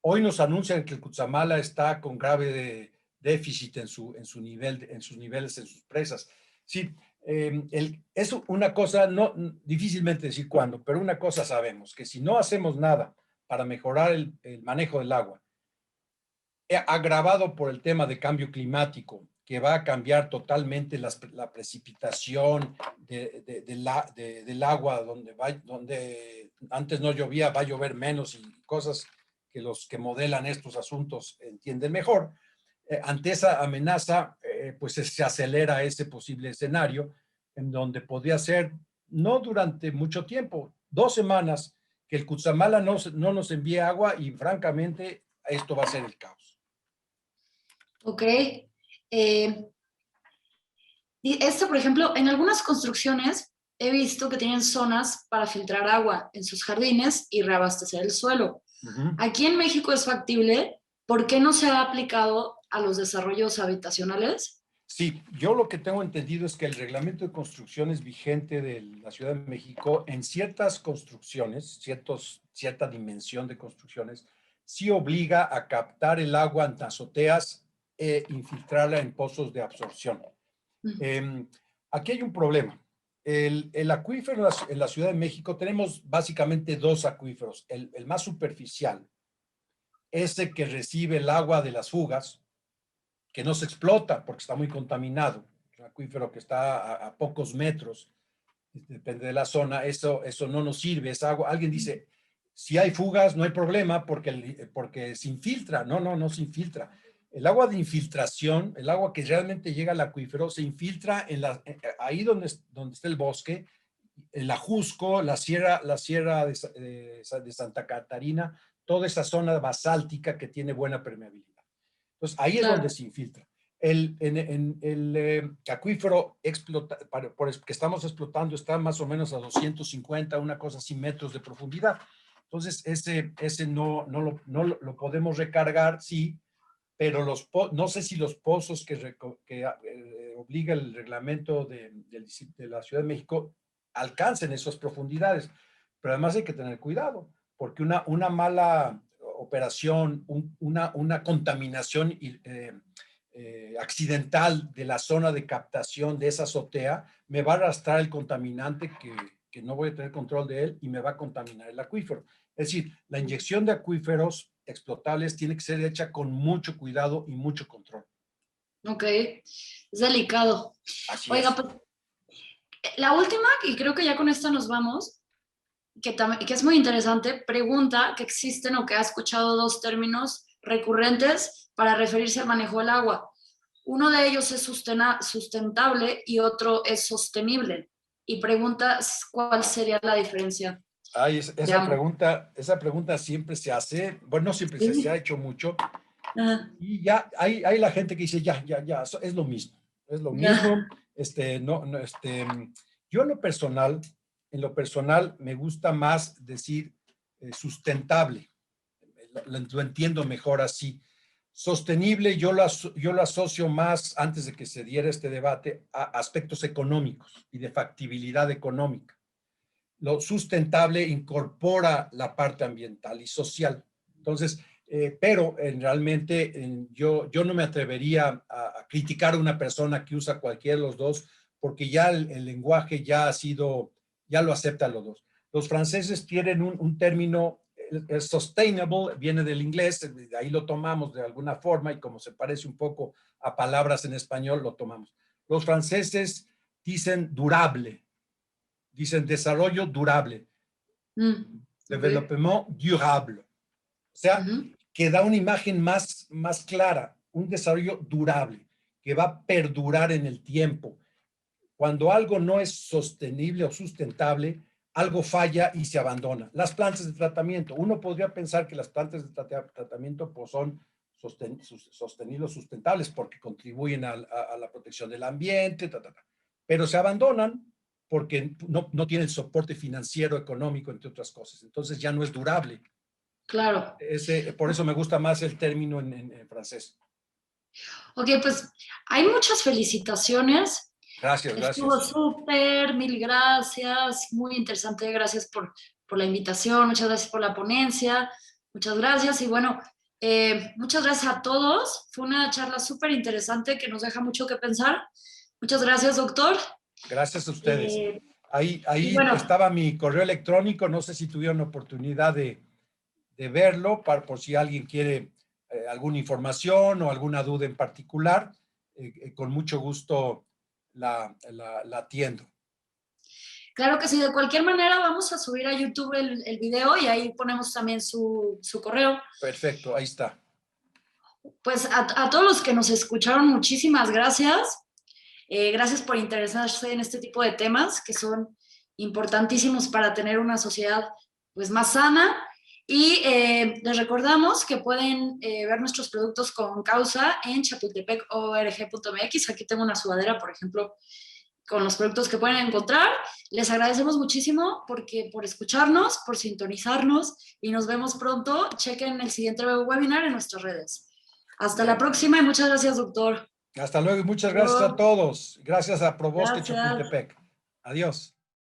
Hoy nos anuncian que el Cutzamala está con grave déficit en sus niveles, en sus presas. Sí, es una cosa, no, difícilmente decir cuándo, pero una cosa sabemos, que si no hacemos nada para mejorar el manejo del agua, agravado por el tema de cambio climático, que va a cambiar totalmente la precipitación del agua, donde antes no llovía, va a llover menos, y cosas que los que modelan estos asuntos entienden mejor. Ante esa amenaza, pues se acelera ese posible escenario, en donde podría ser, no durante mucho tiempo, 2 semanas, que el Cutzamala no nos envíe agua, y francamente esto va a ser el caos. Ok. Y esto, por ejemplo, en algunas construcciones he visto que tienen zonas para filtrar agua en sus jardines y reabastecer el suelo. Aquí en México es factible. ¿Por qué no se ha aplicado a los desarrollos habitacionales? Sí, yo lo que tengo entendido es que el reglamento de construcciones vigente de la Ciudad de México, en ciertas construcciones, cierta dimensión de construcciones, sí obliga a captar el agua en azoteas e infiltrarla en pozos de absorción. Aquí hay un problema. El acuífero en la Ciudad de México, tenemos básicamente 2 acuíferos. El más superficial, ese que recibe el agua de las fugas, que no se explota porque está muy contaminado, un acuífero que está a pocos metros, depende de la zona, eso no nos sirve, es agua. Alguien dice, si hay fugas no hay problema porque se infiltra. No se infiltra. El agua de infiltración, el agua que realmente llega al acuífero, se infiltra ahí donde está el bosque, el Ajusco, la sierra de Santa Catarina, toda esa zona basáltica que tiene buena permeabilidad. Entonces, ahí es donde se infiltra. El acuífero que estamos explotando está más o menos a 250, una cosa así, metros de profundidad. Entonces, ese no lo podemos recargar, sí, pero no sé si los pozos que obliga el reglamento de la Ciudad de México alcancen esas profundidades. Pero además hay que tener cuidado, porque una mala operación, una contaminación accidental de la zona de captación de esa azotea, me va a arrastrar el contaminante que no voy a tener control de él, y me va a contaminar el acuífero. Es decir, la inyección de acuíferos explotables tiene que ser hecha con mucho cuidado y mucho control. Ok, es delicado. Así Oiga, es. pues, la última, y creo que ya con esta nos vamos. que es muy interesante, pregunta que existen o que ha escuchado dos términos recurrentes para referirse al manejo del agua. Uno de ellos es sustentable y otro es sostenible. Y pregunta cuál sería la diferencia Ay, de ambos. esa pregunta siempre se hace, bueno, no siempre se ha Sí. hecho mucho, Ah, y ya hay la gente que dice, ya, es lo mismo, ah, no, no, yo en lo personal me gusta más decir sustentable, lo entiendo mejor así. Sostenible, yo lo asocio más, antes de que se diera este debate, a aspectos económicos y de factibilidad económica. Lo sustentable incorpora la parte ambiental y social. Entonces, pero realmente yo no me atrevería a criticar a una persona que usa cualquiera de los dos, porque ya el lenguaje ya ha sido, ya lo aceptan los dos. Los franceses tienen un término, el sustainable viene del inglés, de ahí lo tomamos de alguna forma y como se parece un poco a palabras en español, lo tomamos. Los franceses dicen durable, dicen desarrollo durable, ok. développement durable. O sea, Ujú. que da una imagen más clara, un desarrollo durable, que va a perdurar en el tiempo. Cuando algo no es sostenible o sustentable, algo falla y se abandona. Las plantas de tratamiento, uno podría pensar que las plantas de tratamiento pues, son sostenibles, sustentables, porque contribuyen a la protección del ambiente, pero se abandonan porque no tiene el soporte financiero, económico, entre otras cosas. Entonces ya no es durable. Claro. Por eso me gusta más el término en francés. Ok, pues hay muchas felicitaciones. Gracias, Estuvo gracias. súper, mil gracias, muy interesante, gracias por la invitación, muchas gracias por la ponencia, muchas gracias y bueno, muchas gracias a todos. Fue una charla súper interesante que nos deja mucho que pensar. Muchas gracias, doctor. Gracias a ustedes. Eh, y Ahí bueno, estaba mi correo electrónico, no sé si tuvieron oportunidad de verlo, por si alguien quiere alguna información o alguna duda en particular, con mucho gusto la atiendo. claro que sí, de cualquier manera vamos a subir a YouTube el video y ahí ponemos también su correo. Perfecto, ahí está. Pues a todos los que nos escucharon, muchísimas gracias. Gracias por interesarse en este tipo de temas que son importantísimos para tener una sociedad pues, más sana. Y les recordamos que pueden ver nuestros productos con causa en chapultepec.org.mx. Aquí tengo una sudadera, por ejemplo, con los productos que pueden encontrar. Les agradecemos muchísimo por escucharnos, por sintonizarnos y nos vemos pronto. Chequen el siguiente webinar en nuestras redes. Hasta la Bien. próxima y muchas gracias, doctor. Hasta luego y muchas gracias a Adiós. todos. Gracias a Provoste Gracias. Chapultepec. Adiós.